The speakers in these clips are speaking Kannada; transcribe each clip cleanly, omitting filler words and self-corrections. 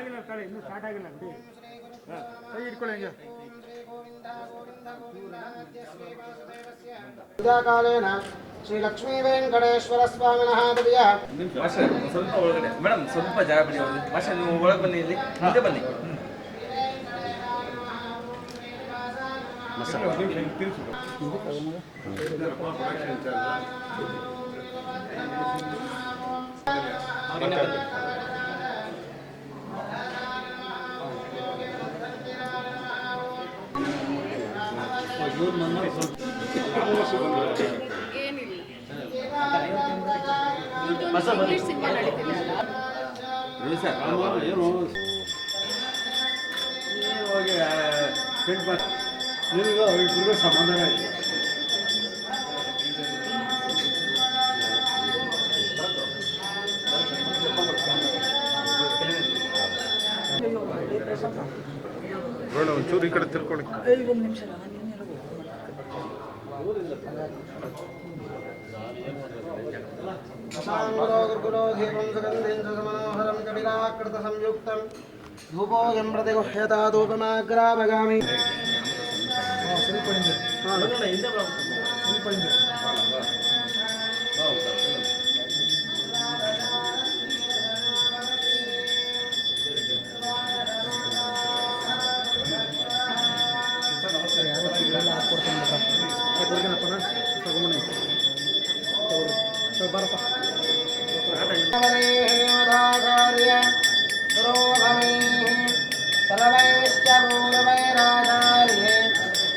ಆಗಿಲ್ಲ ತಾಳೆ ಇನ್ನೂ ಸ್ಟಾರ್ಟ್ ಆಗಿಲ್ಲ ಬಿಡಿ ಕೈ ಇಟ್ಕೊಳ್ಳಿ ಹಂಗೆ ಕಾಲೇನ ಶ್ರೀ ಲಕ್ಷ್ಮೀ ವೆಂಕಟೇಶ್ವರ ಸ್ವಾಮಿನಃ ತದಿಯ ಸ್ವಲ್ಪ ಒಳಗಡೆ ಮೇಡಮ್ ಸ್ವಲ್ಪ ಜಾಗ ಬಿಡಿ ಮಾಸ್ಟರ್ ನೀವು ಒಳಗೆ ಬನ್ನಿ ಇಲ್ಲಿ ಮುಂದೆ ಬನ್ನಿ ಸಮಾಧಾನ ಇದೆ ಒಂಚೂರು ಈ ಕಡೆ ತಿರ್ಕೊಳ್ಳಿ ಒಂದು ನಿಮಿಷ मनोहरं कपिलाकृत संयुक्तं धूपोऽयं प्रतिगुह्यता धूपमाग्रावगामि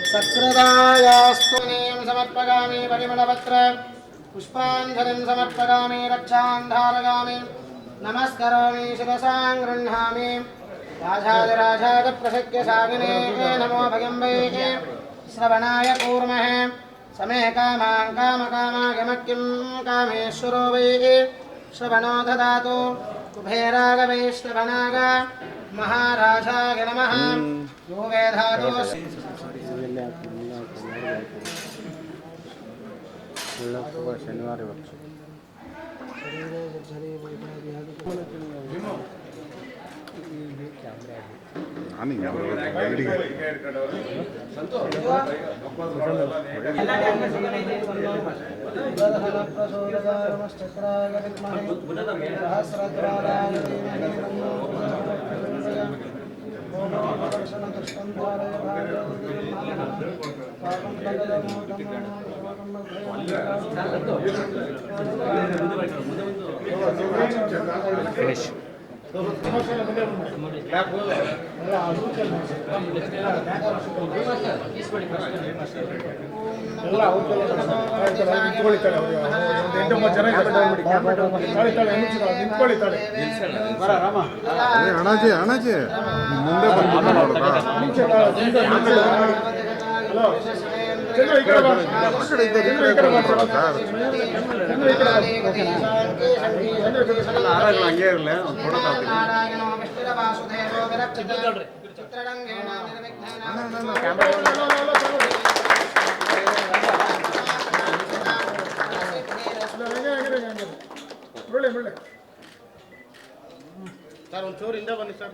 सत्कृतायास्तुनीं समर्पयामि परिमलपत्र पुष्पाञ्जलिं समर्पयामि रक्षां धारयामि नमस्करोमि शिरसां गृह्णामि राजादिराजादिप्रसक्यशालिने नमो भगं वै श्रवणाय कूर्महे समे कामां कामकामागमक्किं कामेश्वरो वै श्रवणो ददातु कुबेराग वै श्रवणाग महाराजाय नमः यो वेधातो शनिवार ಫಿನಿಶ್ ಅಣಾಜಿ ಅಣಾಜಿ ಮುಂದೆ ಹಂಗೆ ಇರಲಿ ಸರ್ ಒಂಚೂರು ಹಿಂದೆ ಬನ್ನಿ ಸರ್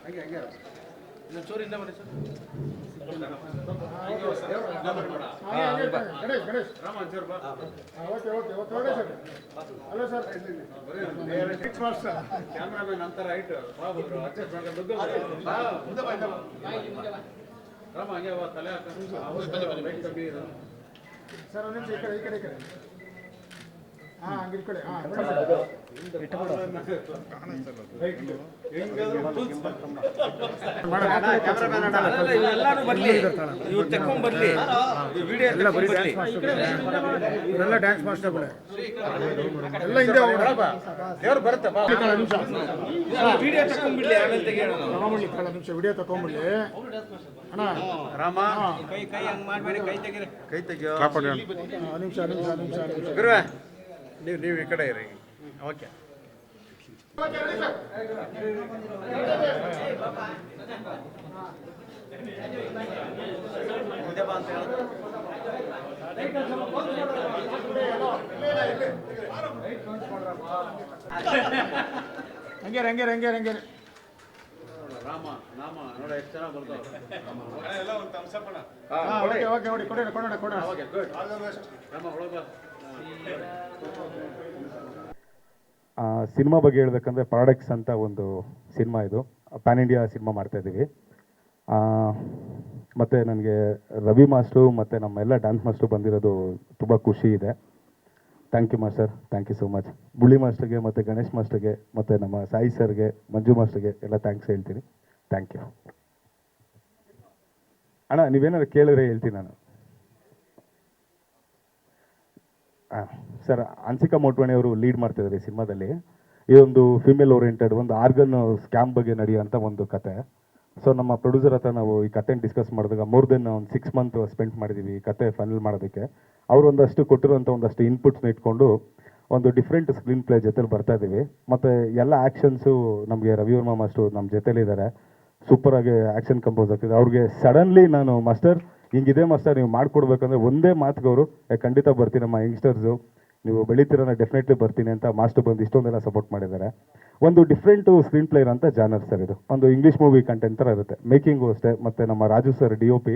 ಹಾಗೆ ಹಾಗೆ ಇನ್ನೊಂಚೂರು ಹಿಂದೆ ಬನ್ನಿ ಸರ್ ಗಣೇಶ್ ರಾಮ ಒಂಚೂರು ಬಾ okay okay okay okay sir hello sir cameraman ಅಂತರ ಹೈಟ್ ಬಾಬು ಅಡ್ಜಸ್ಟ್ ಮಾಡ್ಕೊಂಡು ರಾಮ ಹಂಗೆ ತಲೆ ಸರ್ ಒಂದು ನಿಮಿಷ ಈ ಕಡೆ ಈ ಕಡೆ ಈ ಕಡೆ ಹಾಂ ಹಂಗೆ ಇಟ್ಕೊಳ್ಳಿ ಹಾಂ ಎಲ್ಲರೂ ಬರ್ಲಿ ಇವ್ರು ತಕೊಂಡ್ ಬರ್ಲಿ ಇವರೆಲ್ಲ ಡ್ಯಾನ್ಸ್ ಮಾಸ್ಟರ್ಗಳೇ ಎಲ್ಲ ಹಿಂದೆ ದೇವ್ರು ಬರುತ್ತೆ ವಿಡಿಯೋ ತಕೊಂಡ್ಬಿಡ್ಲಿ ಆಮೇಲೆ ತೆಗಿಯೋಣ ನಿಮಿಷ ವಿಡಿಯೋ ತಕೊಂಡ್ಬಿಡ್ಲಿ ಅಣ್ಣ ರಾಮ ಕೈ ಕೈ ಹಂಗ್ ಮಾಡ್ಬೇಡಿ ಕೈ ತೆಗೀರಿ ಕೈ ತೆಗಿಯೋ ನಿಮಿಷ ನಿಮಿಷ ನಿಮಿಷ ಗುರುವೆ ನೀವು ಈ ಕಡೆ ಇರಿ ಓಕೆ ಹಂಗೆ ಹಂಗೆ ಹಂಗೆ ಹಂಗೆ ಓಕೆ ಓಕೆ ನೋಡಿ ಕೊಡೋಣ ಸಿನಿಮಾ ಬಗ್ಗೆ ಹೇಳ್ಬೇಕಂದ್ರೆ ಪ್ರಾಡಕ್ಟ್ಸ್ ಅಂತ ಒಂದು ಸಿನಿಮಾ ಇದು ಪ್ಯಾನ್ ಇಂಡಿಯಾ ಸಿನಿಮಾ ಮಾಡ್ತಾ ಇದ್ದೀವಿ. ಮತ್ತು ನನಗೆ ರವಿ ಮಾಸ್ಟ್ರು ಮತ್ತು ನಮ್ಮ ಎಲ್ಲ ಡ್ಯಾನ್ಸ್ ಮಾಸ್ಟ್ರು ಬಂದಿರೋದು ತುಂಬ ಖುಷಿ ಇದೆ. Thank you master, thank you so much. Bulli ಮಾಸ್ಟರ್ಗೆ ಮತ್ತು ಗಣೇಶ್ ಮಾಸ್ಟರ್ಗೆ ಮತ್ತು ನಮ್ಮ ಸಾಯಿ ಸರ್ಗೆ, ಮಂಜು ಮಾಸ್ಟರ್ಗೆ ಎಲ್ಲ ಥ್ಯಾಂಕ್ಸ್ ಹೇಳ್ತೀನಿ. ಥ್ಯಾಂಕ್ ಯು ಅಣ್ಣ. ನೀವೇನಾದ್ರು ಕೇಳಿದ್ರೆ ಹೇಳ್ತೀನಿ ನಾನು. ಸರ್, ಹನ್ಸಿಕಾ ಮೋಟ್ವಾಣಿ ಅವರು ಲೀಡ್ ಮಾಡ್ತಿದ್ದಾರೆ ಈ ಸಿನಿಮಾದಲ್ಲಿ. ಇದೊಂದು ಫಿಮೇಲ್ ಓರಿಯೆಂಟೆಡ್ ಒಂದು ಆರ್ಗನ್ ಸ್ಕ್ಯಾಮ್ ಬಗ್ಗೆ ನಡೆಯುವಂಥ ಒಂದು ಕತೆ. ಸೊ ನಮ್ಮ ಪ್ರೊಡ್ಯೂಸರ್ ಹತ್ರ ನಾವು ಈ ಕತೆನ ಡಿಸ್ಕಸ್ ಮಾಡಿದಾಗ ಮೋರ್ ದೆನ್ ಒಂದು 6 ಮಂತ್ ಸ್ಪೆಂಡ್ ಮಾಡಿದ್ದೀವಿ ಈ ಕತೆ ಫೈನಲ್ ಮಾಡೋದಕ್ಕೆ. ಅವರು ಒಂದಷ್ಟು ಕೊಟ್ಟಿರುವಂಥ ಒಂದಷ್ಟು ಇನ್ಪುಟ್ಸ್ನ ಇಟ್ಕೊಂಡು ಒಂದು ಡಿಫ್ರೆಂಟ್ ಸ್ಕ್ರೀನ್ ಪ್ಲೇ ಜೊತೆಲಿ ಬರ್ತಾ ಇದ್ದೀವಿ. ಮತ್ತು ಎಲ್ಲ ಆ್ಯಕ್ಷನ್ಸು ನಮಗೆ ರವಿವರ್ಮ ಮಾಸ್ಟರು ನಮ್ಮ ಜೊತೆಲಿದ್ದಾರೆ. ಸೂಪರಾಗಿ ಆ್ಯಕ್ಷನ್ ಕಂಪೋಸ್ ಆಗ್ತಿದೆ. ಅವ್ರಿಗೆ ಸಡನ್ಲಿ ನಾನು ಮಾಸ್ಟರ್ ಹಿಂಗಿದೆ ಮಾಸ್ಟರ್ ನೀವು ಮಾಡಿಕೊಡ್ಬೇಕಂದ್ರೆ ಒಂದೇ ಮಾತಿಗೆ ಅವರು ಖಂಡಿತ ಬರ್ತೀನಿ ನಮ್ಮ ಯಂಗ್ಸ್ಟರ್ಸು ನೀವು ಬೆಳೀತಿರೋನ ಡೆಫಿನೆಟ್ಲಿ ಬರ್ತೀನಿ ಅಂತ ಮಾಸ್ಟರ್ ಬಂದು ಇಷ್ಟೊಂದೆಲ್ಲ ಸಪೋರ್ಟ್ ಮಾಡಿದ್ದಾರೆ. ಒಂದು ಡಿಫ್ರೆಂಟು ಸ್ಕ್ರೀನ್ ಪ್ಲೇ ಇರೋಂಥ ಜಾನರ್ ಸರ್ ಇದು. ಒಂದು ಇಂಗ್ಲೀಷ್ ಮೂವಿ ಕಂಟೆಂಟ್ ಥರ ಇರುತ್ತೆ. ಮೇಕಿಂಗು ಅಷ್ಟೇ. ಮತ್ತು ನಮ್ಮ ರಾಜು ಸರ್ DOP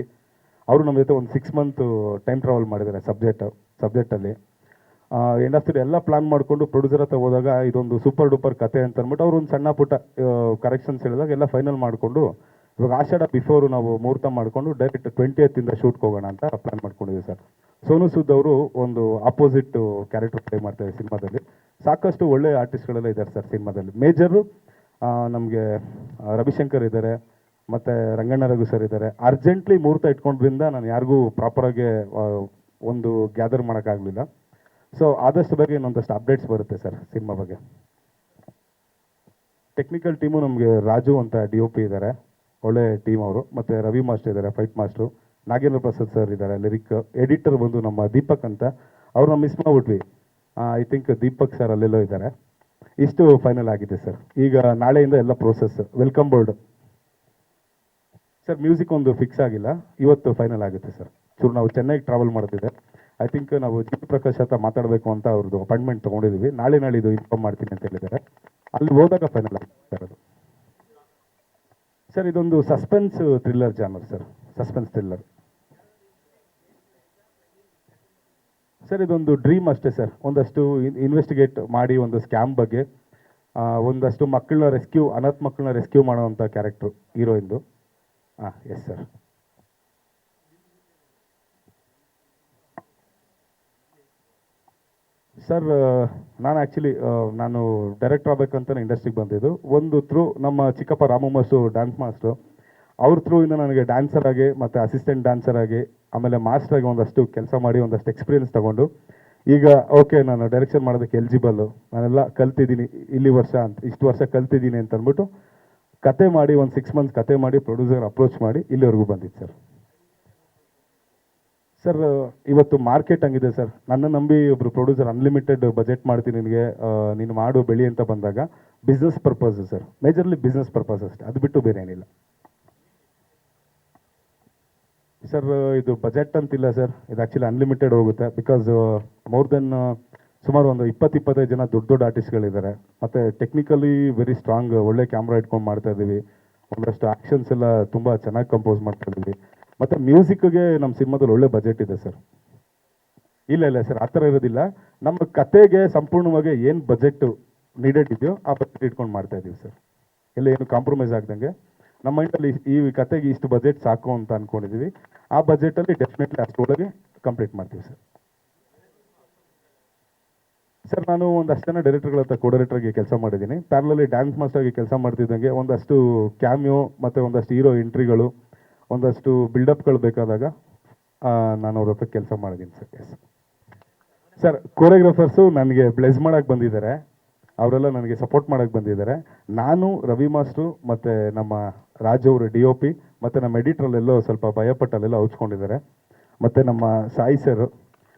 ಅವರು ನಮ್ಮ ಜೊತೆ ಒಂದು 6 ಮಂತ್ ಟೈಮ್ ಟ್ರಾವೆಲ್ ಮಾಡಿದ್ದಾರೆ ಸಬ್ಜೆಕ್ಟಲ್ಲಿ. ಎಂಡ್ ಆಫ್ ದಿ ಎಲ್ಲ ಪ್ಲಾನ್ ಮಾಡಿಕೊಂಡು ಪ್ರೊಡ್ಯೂಸರ್ ಹತ್ರ ಹೋದಾಗ ಇದೊಂದು ಸೂಪರ್ ಡೂಪರ್ ಕತೆ ಅಂತ ಅಂದ್ಬಿಟ್ಟು ಅವರು ಒಂದು ಸಣ್ಣ ಪುಟ್ಟ ಕರೆಕ್ಷನ್ಸ್ ಹೇಳಿದಾಗ ಎಲ್ಲ ಫೈನಲ್ ಮಾಡಿಕೊಂಡು ಇವಾಗ ಆಷಾಢ ಬಿಫೋರು ನಾವು ಮುಹೂರ್ತ ಮಾಡಿಕೊಂಡು ಡೈರೆಕ್ಟ್ 20th ಶೂಟ್ಗೆ ಹೋಗೋಣ ಅಂತ ಪ್ಲಾನ್ ಮಾಡ್ಕೊಂಡಿದ್ದೀವಿ ಸರ್. ಸೋನು ಸೂದ್ ಅವರು ಒಂದು ಆಪೋಸಿಟ್ ಕ್ಯಾರೆಕ್ಟರ್ ಪ್ಲೇ ಮಾಡ್ತಾರೆ ಸಿನಿಮಾದಲ್ಲಿ. ಸಾಕಷ್ಟು ಒಳ್ಳೆ ಆರ್ಟಿಸ್ಟ್ಗಳೆಲ್ಲ ಇದ್ದಾರೆ ಸರ್ ಸಿನಿಮಾದಲ್ಲಿ. ಮೇಜರು ನಮಗೆ ರವಿಶಂಕರ್ ಇದ್ದಾರೆ ಮತ್ತು ರಂಗಣ್ಣ ರಘು ಸರ್ ಇದ್ದಾರೆ. ಅರ್ಜೆಂಟ್ಲಿ ಮುಹೂರ್ತ ಇಟ್ಕೊಂಡ್ರಿಂದ ನಾನು ಯಾರಿಗೂ ಪ್ರಾಪರಾಗಿ ಒಂದು ಗ್ಯಾದರ್ ಮಾಡೋಕ್ಕಾಗಲಿಲ್ಲ. ಸೊ ಆದಷ್ಟು ಬಗ್ಗೆ ಇನ್ನೊಂದಷ್ಟು ಅಪ್ಡೇಟ್ಸ್ ಬರುತ್ತೆ ಸರ್ ಸಿನಿಮಾ ಬಗ್ಗೆ. ಟೆಕ್ನಿಕಲ್ ಟೀಮು ನಮಗೆ ರಾಜು ಅಂತ DOP ಇದ್ದಾರೆ, ಒಳ್ಳೆ ಟೀಮ್ ಅವರು. ಮತ್ತು ರವಿ ಮಾಸ್ಟರ್ ಇದ್ದಾರೆ, fight master. Nagendra Prasad sir ಇದ್ದಾರೆ ಲಿರಿಕ್. ಎಡಿಟರ್ ಬಂದು ನಮ್ಮ ದೀಪಕ್ ಅಂತ, ಅವ್ರನ್ನ ಮಿಸ್ ಮಾಡಿಬಿಟ್ವಿ. ಐ ಥಿಂಕ್ ದೀಪಕ್ ಸರ್ ಅಲ್ಲೆಲ್ಲೋ ಇದ್ದಾರೆ. ಇಷ್ಟು ಫೈನಲ್ ಆಗಿದೆ ಸರ್. ಈಗ ನಾಳೆಯಿಂದ ಎಲ್ಲ process. Welcome board sir. Music ಒಂದು ಫಿಕ್ಸ್ ಆಗಿಲ್ಲ, ಇವತ್ತು ಫೈನಲ್ ಆಗುತ್ತೆ ಸರ್. ಚೂರು ನಾವು ಚೆನ್ನೈಗೆ ಟ್ರಾವೆಲ್ ಮಾಡ್ತಿದ್ದೆ. ಐ ಥಿಂಕ್ ನಾವು ಜಿ ಪ್ರಕಾಶ್ ಹತ್ರ ಮಾತಾಡಬೇಕು ಅಂತ ಅವ್ರದ್ದು ಅಪಾಯಿಂಟ್ಮೆಂಟ್ ತೊಗೊಂಡಿದ್ದೀವಿ. ನಾಳಿದ್ದು ಇನ್ಫಾರ್ಮ್ ಮಾಡ್ತೀನಿ ಅಂತ ಹೇಳಿದ್ದಾರೆ. ಅಲ್ಲಿ ಹೋದಾಗ ಫೈನಲ್ ಆಗುತ್ತೆ ಸರ್ ಅದು. ಸರ್ ಇದೊಂದು suspense thriller genre sir. Suspense thriller sir. ಇದೊಂದು ಡ್ರೀಮ್ ಅಷ್ಟೇ ಸರ್. ಒಂದಷ್ಟು ಇನ್ವೆಸ್ಟಿಗೇಟ್ ಮಾಡಿ ಒಂದು ಸ್ಕ್ಯಾಮ್ ಬಗ್ಗೆ, ಒಂದಷ್ಟು ಮಕ್ಕಳನ್ನ ರೆಸ್ಕ್ಯೂ, ಅನಾಥ ಮಕ್ಕಳನ್ನ ರೆಸ್ಕ್ಯೂ ಮಾಡೋವಂಥ ಕ್ಯಾರೆಕ್ಟ್ರು ಹೀರೋಯಿಂದು. Yes sir. ಸರ್ ನಾನು ಆ್ಯಕ್ಚುಲಿ ನಾನು ಡೈರೆಕ್ಟರ್ ಆಗಬೇಕಂತ ಇಂಡಸ್ಟ್ರಿಗೆ ಬಂದಿದ್ದು. ಒಂದು ಥ್ರೂ ನಮ್ಮ ಚಿಕ್ಕಪ್ಪ ರಾಮು ಮಾಸ್ಟ್ರು ಡ್ಯಾನ್ಸ್ ಮಾಸ್ಟ್ರು, ಅವ್ರ ಥ್ರೂಯಿಂದ ನನಗೆ ಡ್ಯಾನ್ಸರ್ ಆಗಿ ಮತ್ತು ಅಸಿಸ್ಟೆಂಟ್ ಡ್ಯಾನ್ಸರ್ ಆಗಿ ಆಮೇಲೆ ಮಾಸ್ಟರ್ ಆಗಿ ಒಂದಷ್ಟು ಕೆಲಸ ಮಾಡಿ ಒಂದಷ್ಟು ಎಕ್ಸ್ಪೀರಿಯನ್ಸ್ ತೊಗೊಂಡು ಈಗ ಓಕೆ ನಾನು ಡೈರೆಕ್ಷನ್ ಮಾಡೋದಕ್ಕೆ ಎಲಿಜಿಬಲ್ಲು, ನಾನೆಲ್ಲ ಕಲ್ತಿದ್ದೀನಿ ಇಲ್ಲಿ ವರ್ಷ ಅಂತ, ಇಷ್ಟು ವರ್ಷ ಕಲ್ತಿದ್ದೀನಿ ಅಂತ ಅಂದ್ಬಿಟ್ಟು ಕತೆ ಮಾಡಿ ಒಂದು 6 ಮಂತ್ಸ್ ಕತೆ ಮಾಡಿ ಪ್ರೊಡ್ಯೂಸರ್ ಅಪ್ರೋಚ್ ಮಾಡಿ ಇಲ್ಲಿವರೆಗೂ ಬಂದಿತ್ತು ಸರ್. ಸರ್ ಇವತ್ತು ಮಾರ್ಕೆಟ್ ಹಂಗಿದೆ ಸರ್. ನನ್ನ ನಂಬಿ ಒಬ್ಬರು ಪ್ರೊಡ್ಯೂಸರ್ ಅನ್ಲಿಮಿಟೆಡ್ ಬಜೆಟ್ ಮಾಡ್ತೀನಿ ನಿನಗೆ, ನೀನು ಮಾಡು ಬೆಳಿ ಅಂತ ಬಂದಾಗ business purpose sir. Majorly business purpose ಅಷ್ಟೇ, ಅದು ಬಿಟ್ಟು ಬೇರೆ ಏನಿಲ್ಲ ಸರ್. ಇದು ಬಜೆಟ್ ಅಂತಿಲ್ಲ ಸರ್. ಇದು ಆ್ಯಕ್ಚುಲಿ ಅನ್ಲಿಮಿಟೆಡ್ ಹೋಗುತ್ತೆ. ಬಿಕಾಸ್ ಮೋರ್ ದೆನ್ ಸುಮಾರು ಒಂದು 20-25 ಜನ ದೊಡ್ಡ ಆರ್ಟಿಸ್ಟ್ಗಳಿದ್ದಾರೆ. ಮತ್ತು ಟೆಕ್ನಿಕಲಿ ವೆರಿ ಸ್ಟ್ರಾಂಗ್, ಒಳ್ಳೆ ಕ್ಯಾಮ್ರಾ ಇಟ್ಕೊಂಡು ಮಾಡ್ತಾ ಇದ್ದೀವಿ. ಒಂದಷ್ಟು ಆ್ಯಕ್ಷನ್ಸ್ ಎಲ್ಲ ತುಂಬ ಚೆನ್ನಾಗಿ ಕಂಪೋಸ್ ಮಾಡ್ತಾ ಇದ್ದೀವಿ. ಮತ್ತು ಮ್ಯೂಸಿಕ್ಗೆ ನಮ್ಮ ಸಿನಿಮಾದಲ್ಲಿ ಒಳ್ಳೆ ಬಜೆಟ್ ಇದೆ ಸರ್. ಇಲ್ಲ ಸರ್, ಆ ಥರ ಇರೋದಿಲ್ಲ. ನಮ್ಮ ಕತೆಗೆ ಸಂಪೂರ್ಣವಾಗಿ ಏನು ಬಜೆಟ್ ನೀಡೆಡ್ ಇದೆಯೋ ಆ ಬಜೆಟ್ ಇಟ್ಕೊಂಡು ಮಾಡ್ತಾ ಇದ್ದೀವಿ ಸರ್. ಎಲ್ಲ ಏನು ಕಾಂಪ್ರಮೈಸ್ ಆಗ್ದಂಗೆ ನಮ್ಮ ಮೈಂಡಲ್ಲಿ ಈ ಕತೆಗೆ ಇಷ್ಟು ಬಜೆಟ್ ಸಾಕು ಅಂತ ಅಂದ್ಕೊಂಡಿದ್ದೀವಿ. ಆ ಬಜೆಟಲ್ಲಿ ಡೆಫಿನೆಟ್ಲಿ ಅಷ್ಟರೊಳಗೆ ಕಂಪ್ಲೀಟ್ ಮಾಡ್ತೀವಿ ಸರ್. ಸರ್ ನಾನು ಒಂದಷ್ಟು ಜನ ಡೈರೆಕ್ಟರ್ಗಳ ಹತ್ರ ಡೈರೆಕ್ಟರ್ಗೆ ಕೆಲಸ ಮಾಡಿದ್ದೀನಿ. ಪ್ಯಾರಲಲ್ಲಿ ಡ್ಯಾನ್ಸ್ ಮಾಸ್ಟರ್ಗೆ ಕೆಲಸ ಮಾಡ್ತಿದ್ದಂಗೆ ಒಂದಷ್ಟು ಕ್ಯಾಮಿಯೋ ಮತ್ತು ಒಂದಷ್ಟು ಹೀರೋ ಎಂಟ್ರಿಗಳು, ಒಂದಷ್ಟು ಬಿಲ್ಡಪ್ಗಳು ಬೇಕಾದಾಗ ನಾನು ಅವ್ರ ಹತ್ರ ಕೆಲಸ ಮಾಡಿದ್ದೀನಿ ಸರ್. Yes sir. ಕೊರಿಯೋಗ್ರಾಫರ್ಸು ನನಗೆ ಬ್ಲೆಸ್ ಮಾಡೋಕ್ಕೆ ಬಂದಿದ್ದಾರೆ, ಅವರೆಲ್ಲ ನನಗೆ ಸಪೋರ್ಟ್ ಮಾಡೋಕ್ಕೆ ಬಂದಿದ್ದಾರೆ. ನಾನು, ರವಿ ಮಾಸ್ಟ್ರು ಮತ್ತು ನಮ್ಮ ರಾಜು ಅವರು DOP ಮತ್ತು ನಮ್ಮ ಎಡಿಟ್ರಲ್ಲೆಲ್ಲೋ ಸ್ವಲ್ಪ ಭಯಪಟ್ಟಲ್ಲೆಲ್ಲ ಹೌಚ್ಕೊಂಡಿದ್ದಾರೆ. ಮತ್ತು ನಮ್ಮ ಸಾಯಿ ಸರ್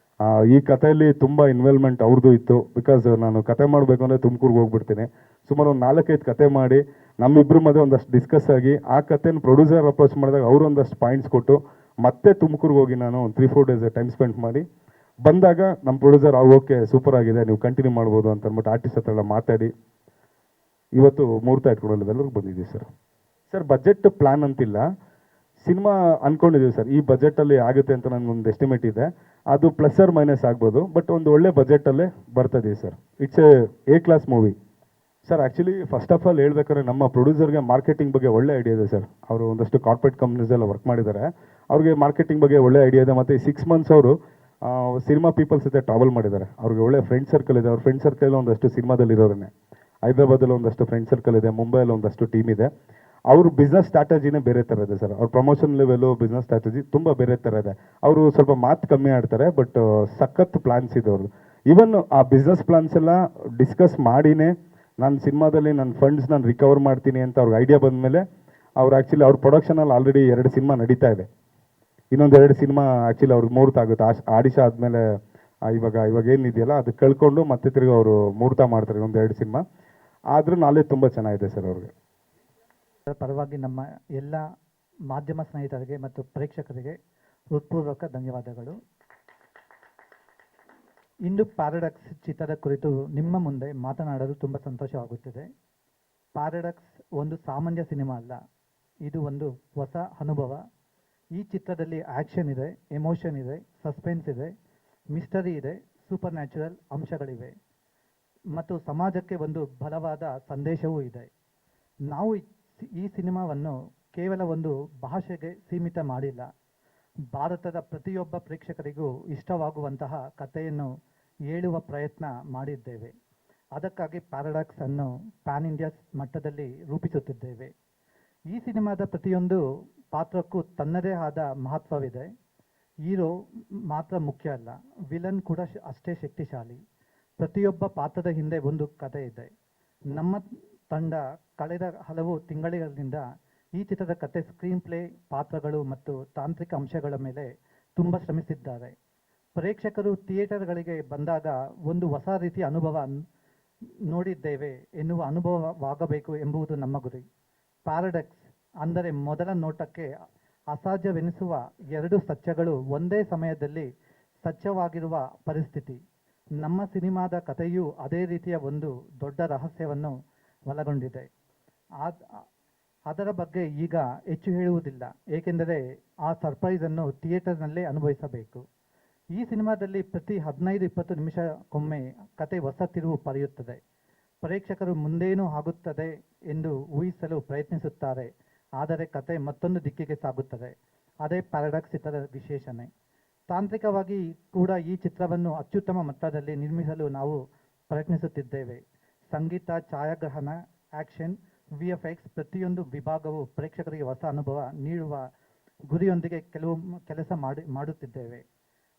ಈ ಕಥೆಯಲ್ಲಿ ತುಂಬ ಇನ್ವಾಲ್ವ್ಮೆಂಟ್ ಅವ್ರದ್ದು ಇತ್ತು. ಬಿಕಾಸ್ ನಾನು ಕತೆ ಮಾಡಬೇಕು ಅಂದರೆ ತುಮಕೂರಿಗೆ ಹೋಗ್ಬಿಡ್ತೀನಿ. ಸುಮಾರು ಒಂದು 4-5 ಕತೆ ಮಾಡಿ ನಮ್ಮಿಬ್ಬರ ಮಧ್ಯೆ ಒಂದಷ್ಟು ಡಿಸ್ಕಸ್ ಆಗಿ ಆ ಕತೆನ ಪ್ರೊಡ್ಯೂಸರ್ ಅಪ್ರೋಚ್ ಮಾಡಿದಾಗ ಅವರು ಒಂದಷ್ಟು ಪಾಯಿಂಟ್ಸ್ ಕೊಟ್ಟು ಮತ್ತೆ ತುಮಕೂರಿಗೆ ಹೋಗಿ ನಾನು ಒಂದು 3-4 ಡೇಸ್ ಟೈಮ್ ಸ್ಪೆಂಡ್ ಮಾಡಿ ಬಂದಾಗ ನಮ್ಮ ಪ್ರೊಡ್ಯೂಸರ್ ಓಕೆ ಸೂಪರ್ ಆಗಿದೆ ನೀವು ಕಂಟಿನ್ಯೂ ಮಾಡ್ಬೋದು ಅಂತ ಅಂದ್ಬಿಟ್ಟು ಆರ್ಟಿಸ್ಟ್ ಹತ್ರ ಎಲ್ಲ ಮಾತಾಡಿ ಇವತ್ತು ಮುಹೂರ್ತ ಇಟ್ಕೊಳ್ಳೋದು ಎಲ್ಲರಿಗೂ ಬಂದಿದ್ದೀವಿ ಸರ್. ಸರ್ ಬಜೆಟ್ ಪ್ಲಾನ್ ಅಂತಿಲ್ಲ, ಸಿನಿಮಾ ಅಂದ್ಕೊಂಡಿದ್ದೀವಿ ಸರ್ ಈ ಬಜೆಟಲ್ಲಿ ಆಗುತ್ತೆ ಅಂತ ನನಗೊಂದು ಎಸ್ಟಿಮೇಟ್ ಇದೆ. ಅದು ಪ್ಲಸ್ ಆರ್ ಮೈನಸ್ ಆಗ್ಬೋದು, ಬಟ್ ಒಂದು ಒಳ್ಳೆ ಬಜೆಟಲ್ಲೇ ಬರ್ತದೆ sir. It's A class movie sir. Actually first of all ಹೇಳ್ಬೇಕಾದ್ರೆ ನಮ್ಮ ಪ್ರೊಡ್ಯೂಸರ್ಗೆ ಮಾರ್ಕೆಟಿಂಗ್ ಬಗ್ಗೆ ಒಳ್ಳೆ ಐಡಿಯಾ ಇದೆ ಸರ್. ಅವರು ಒಂದಷ್ಟು ಕಾರ್ಪೊರೇಟ್ ಕಂಪ್ನೀಸ್ ಎಲ್ಲ ವರ್ಕ್ ಮಾಡಿದ್ದಾರೆ, ಅವ್ರಿಗೆ ಮಾರ್ಕೆಟಿಂಗ್ ಬಗ್ಗೆ ಒಳ್ಳೆ ಐಡಿಯಾ ಇದೆ. ಮತ್ತು 6 ಮಂತ್ಸ್ ಅವರು ಸಿನಿಮಾ ಪೀಪಲ್ಸ್ ಜೊತೆ ಟ್ರಾವೆಲ್ ಮಾಡಿದ್ದಾರೆ. ಅವ್ರಿಗೆ ಒಳ್ಳೆ ಫ್ರೆಂಡ್ ಸರ್ಕಲ್ ಇದೆ. ಅವ್ರ ಫ್ರೆಂಡ್ ಸರ್ಕಲ್ ಒಂದಷ್ಟು ಸಿನಿಮಾದಲ್ಲಿ ಇರೋರನ್ನೇ. ಹೈದ್ರಾಬಾದಲ್ಲಿ ಒಂದಷ್ಟು ಫ್ರೆಂಡ್ ಸರ್ಕಲ್ ಇದೆ, ಮುಂಬೈಯಲ್ಲಿ ಒಂದಷ್ಟು ಟೀಮ್ ಇದೆ. ಅವ್ರ ಬಿಸ್ನೆಸ್ ಸ್ಟ್ರಾಟಜಿನೇ ಬೇರೆ ಥರ ಇದೆ ಸರ್. ಅವ್ರ ಪ್ರಮೋಷನ್ ಲೆವೆಲು ಬಿಸ್ನೆಸ್ ಸ್ಟ್ರಾಟಜಿ ತುಂಬ ಬೇರೆ ಥರ ಇದೆ. ಅವರು ಸ್ವಲ್ಪ ಮಾತು ಕಮ್ಮಿ ಆಡ್ತಾರೆ, ಬಟ್ ಸಖತ್ ಪ್ಲಾನ್ಸ್ ಇದೆ ಅವ್ರದ್ದು. ಈವನ್ ಆ ಬಿಸ್ನೆಸ್ ಪ್ಲಾನ್ಸ್ ಎಲ್ಲ ಡಿಸ್ಕಸ್ ಮಾಡಿನೇ ನಾನು ಸಿನಿಮಾದಲ್ಲಿ ನನ್ನ ಫಂಡ್ಸ್ ನಾನು ರಿಕವರ್ ಮಾಡ್ತೀನಿ ಅಂತ ಅವ್ರಿಗೆ ಐಡಿಯಾ ಬಂದಮೇಲೆ ಅವ್ರು ಆ್ಯಕ್ಚುಲಿ ಅವ್ರ ಪ್ರೊಡಕ್ಷನಲ್ಲಿ ಆಲ್ರೆಡಿ 2 ಸಿನಿಮಾ ನಡೀತಾ ಇದೆ. ಇನ್ನೊಂದು 2 ಸಿನಿಮಾ ಆ್ಯಕ್ಚುಲಿ ಅವ್ರಿಗೆ ಮುಹೂರ್ತ ಆಗುತ್ತೆ. ಆಡಿಷಾ ಆದಮೇಲೆ ಇವಾಗ ಏನಿದೆಯಲ್ಲ ಅದು ಕಳ್ಕೊಂಡು ಮತ್ತೆ ತಿರುಗಿ ಅವರು ಮುಹೂರ್ತ ಮಾಡ್ತಾರೆ ಒಂದು 2 ಸಿನಿಮಾ. ಆದರೂ ನಾಲೆಜ್ ತುಂಬ ಚೆನ್ನಾಗಿದೆ ಸರ್ ಅವ್ರಿಗೆ. ಪರವಾಗಿ ನಮ್ಮ ಎಲ್ಲ ಮಾಧ್ಯಮ ಸ್ನೇಹಿತರಿಗೆ ಮತ್ತು ಪ್ರೇಕ್ಷಕರಿಗೆ ಹೃತ್ಪೂರ್ವಕ ಧನ್ಯವಾದಗಳು. ಇಂದು ಪ್ಯಾರಡಾಕ್ಸ್ ಚಿತ್ರದ ಕುರಿತು ನಿಮ್ಮ ಮುಂದೆ ಮಾತನಾಡಲು ತುಂಬ ಸಂತೋಷವಾಗುತ್ತಿದೆ. ಪ್ಯಾರಡಾಕ್ಸ್ ಒಂದು ಸಾಮಾನ್ಯ ಸಿನಿಮಾ ಅಲ್ಲ, ಇದು ಒಂದು ಹೊಸ ಅನುಭವ. ಈ ಚಿತ್ರದಲ್ಲಿ ಆ್ಯಕ್ಷನ್ ಇದೆ, ಎಮೋಷನ್ ಇದೆ, ಸಸ್ಪೆನ್ಸ್ ಇದೆ, ಮಿಸ್ಟರಿ ಇದೆ, ಸೂಪರ್ ನ್ಯಾಚುರಲ್ ಅಂಶಗಳಿವೆ ಮತ್ತು ಸಮಾಜಕ್ಕೆ ಒಂದು ಬಲವಾದ ಸಂದೇಶವೂ ಇದೆ. ನಾವು ಈ ಸಿನಿಮಾವನ್ನು ಕೇವಲ ಒಂದು ಭಾಷೆಗೆ ಸೀಮಿತ ಮಾಡಿಲ್ಲ. ಭಾರತದ ಪ್ರತಿಯೊಬ್ಬ ಪ್ರೇಕ್ಷಕರಿಗೂ ಇಷ್ಟವಾಗುವಂತಹ ಕಥೆಯನ್ನು ಹೇಳುವ ಪ್ರಯತ್ನ ಮಾಡಿದ್ದೇವೆ. ಅದಕ್ಕಾಗಿ ಪ್ಯಾರಡಾಕ್ಸ್ ಅನ್ನು ಪ್ಯಾನ್ ಇಂಡಿಯಾ ಮಟ್ಟದಲ್ಲಿ ರೂಪಿಸುತ್ತಿದ್ದೇವೆ. ಈ ಸಿನಿಮಾದ ಪ್ರತಿಯೊಂದು ಪಾತ್ರಕ್ಕೂ ತನ್ನದೇ ಆದ ಮಹತ್ವವಿದೆ. ಹೀರೋ ಮಾತ್ರ ಮುಖ್ಯ ಅಲ್ಲ, ವಿಲನ್ ಕೂಡ ಅಷ್ಟೇ ಶಕ್ತಿಶಾಲಿ. ಪ್ರತಿಯೊಬ್ಬ ಪಾತ್ರದ ಹಿಂದೆ ಒಂದು ಕಥೆ ಇದೆ. ನಮ್ಮ ತಂಡ ಕಳೆದ ಹಲವು ತಿಂಗಳಿಂದ ಈ ಚಿತ್ರದ ಕತೆ, ಸ್ಕ್ರೀನ್ ಪ್ಲೇ, ಪಾತ್ರಗಳು ಮತ್ತು ತಾಂತ್ರಿಕ ಅಂಶಗಳ ಮೇಲೆ ತುಂಬ ಶ್ರಮಿಸಿದ್ದಾರೆ. ಪ್ರೇಕ್ಷಕರು ಥಿಯೇಟರ್ಗಳಿಗೆ ಬಂದಾಗ ಒಂದು ಹೊಸ ರೀತಿಯ ಅನುಭವ ನೋಡಿದ್ದೇವೆ ಎನ್ನುವ ಅನುಭವವಾಗಬೇಕು ಎಂಬುದು ನಮ್ಮ ಗುರಿ. ಪ್ಯಾರಡಾಕ್ಸ್ ಅಂದರೆ ಮೊದಲ ನೋಟಕ್ಕೆ ಅಸಾಧ್ಯವೆನಿಸುವ 2 ಸತ್ಯಗಳು ಒಂದೇ ಸಮಯದಲ್ಲಿ ಸತ್ಯವಾಗಿರುವ ಪರಿಸ್ಥಿತಿ. ನಮ್ಮ ಸಿನಿಮಾದ ಕಥೆಯೂ ಅದೇ ರೀತಿಯ ಒಂದು ದೊಡ್ಡ ರಹಸ್ಯವನ್ನು ಒಳಗೊಂಡಿದೆ. ಅದರ ಬಗ್ಗೆ ಈಗ ಹೆಚ್ಚು ಹೇಳುವುದಿಲ್ಲ, ಏಕೆಂದರೆ ಆ ಸರ್ಪ್ರೈಸನ್ನು ಥಿಯೇಟರ್ನಲ್ಲೇ ಅನುಭವಿಸಬೇಕು. ಈ ಸಿನಿಮಾದಲ್ಲಿ ಪ್ರತಿ 15-20 ನಿಮಿಷಕ್ಕೊಮ್ಮೆ ಕತೆ ಹೊಸ ತಿರುವು ಪಡೆಯುತ್ತದೆ. ಪ್ರೇಕ್ಷಕರು ಮುಂದೇನೂ ಆಗುತ್ತದೆ ಎಂದು ಊಹಿಸಲು ಪ್ರಯತ್ನಿಸುತ್ತಾರೆ, ಆದರೆ ಕತೆ ಮತ್ತೊಂದು ದಿಕ್ಕಿಗೆ ಸಾಗುತ್ತದೆ. ಅದೇ ಪ್ಯಾರಡಾಕ್ಸ್ ಚಿತ್ರದ ವಿಶೇಷಣೆ. ತಾಂತ್ರಿಕವಾಗಿ ಕೂಡ ಈ ಚಿತ್ರವನ್ನು ಅತ್ಯುತ್ತಮ ಮಟ್ಟದಲ್ಲಿ ನಿರ್ಮಿಸಲು ನಾವು ಪ್ರಯತ್ನಿಸುತ್ತಿದ್ದೇವೆ. ಸಂಗೀತ, ಛಾಯಾಗ್ರಹಣ, ಆ್ಯಕ್ಷನ್, VFX ಪ್ರತಿಯೊಂದು ವಿಭಾಗವು ಪ್ರೇಕ್ಷಕರಿಗೆ ಹೊಸ ಅನುಭವ ನೀಡುವ ಗುರಿಯೊಂದಿಗೆ ಕೆಲಸ ಮಾಡುತ್ತಿದ್ದೇವೆ.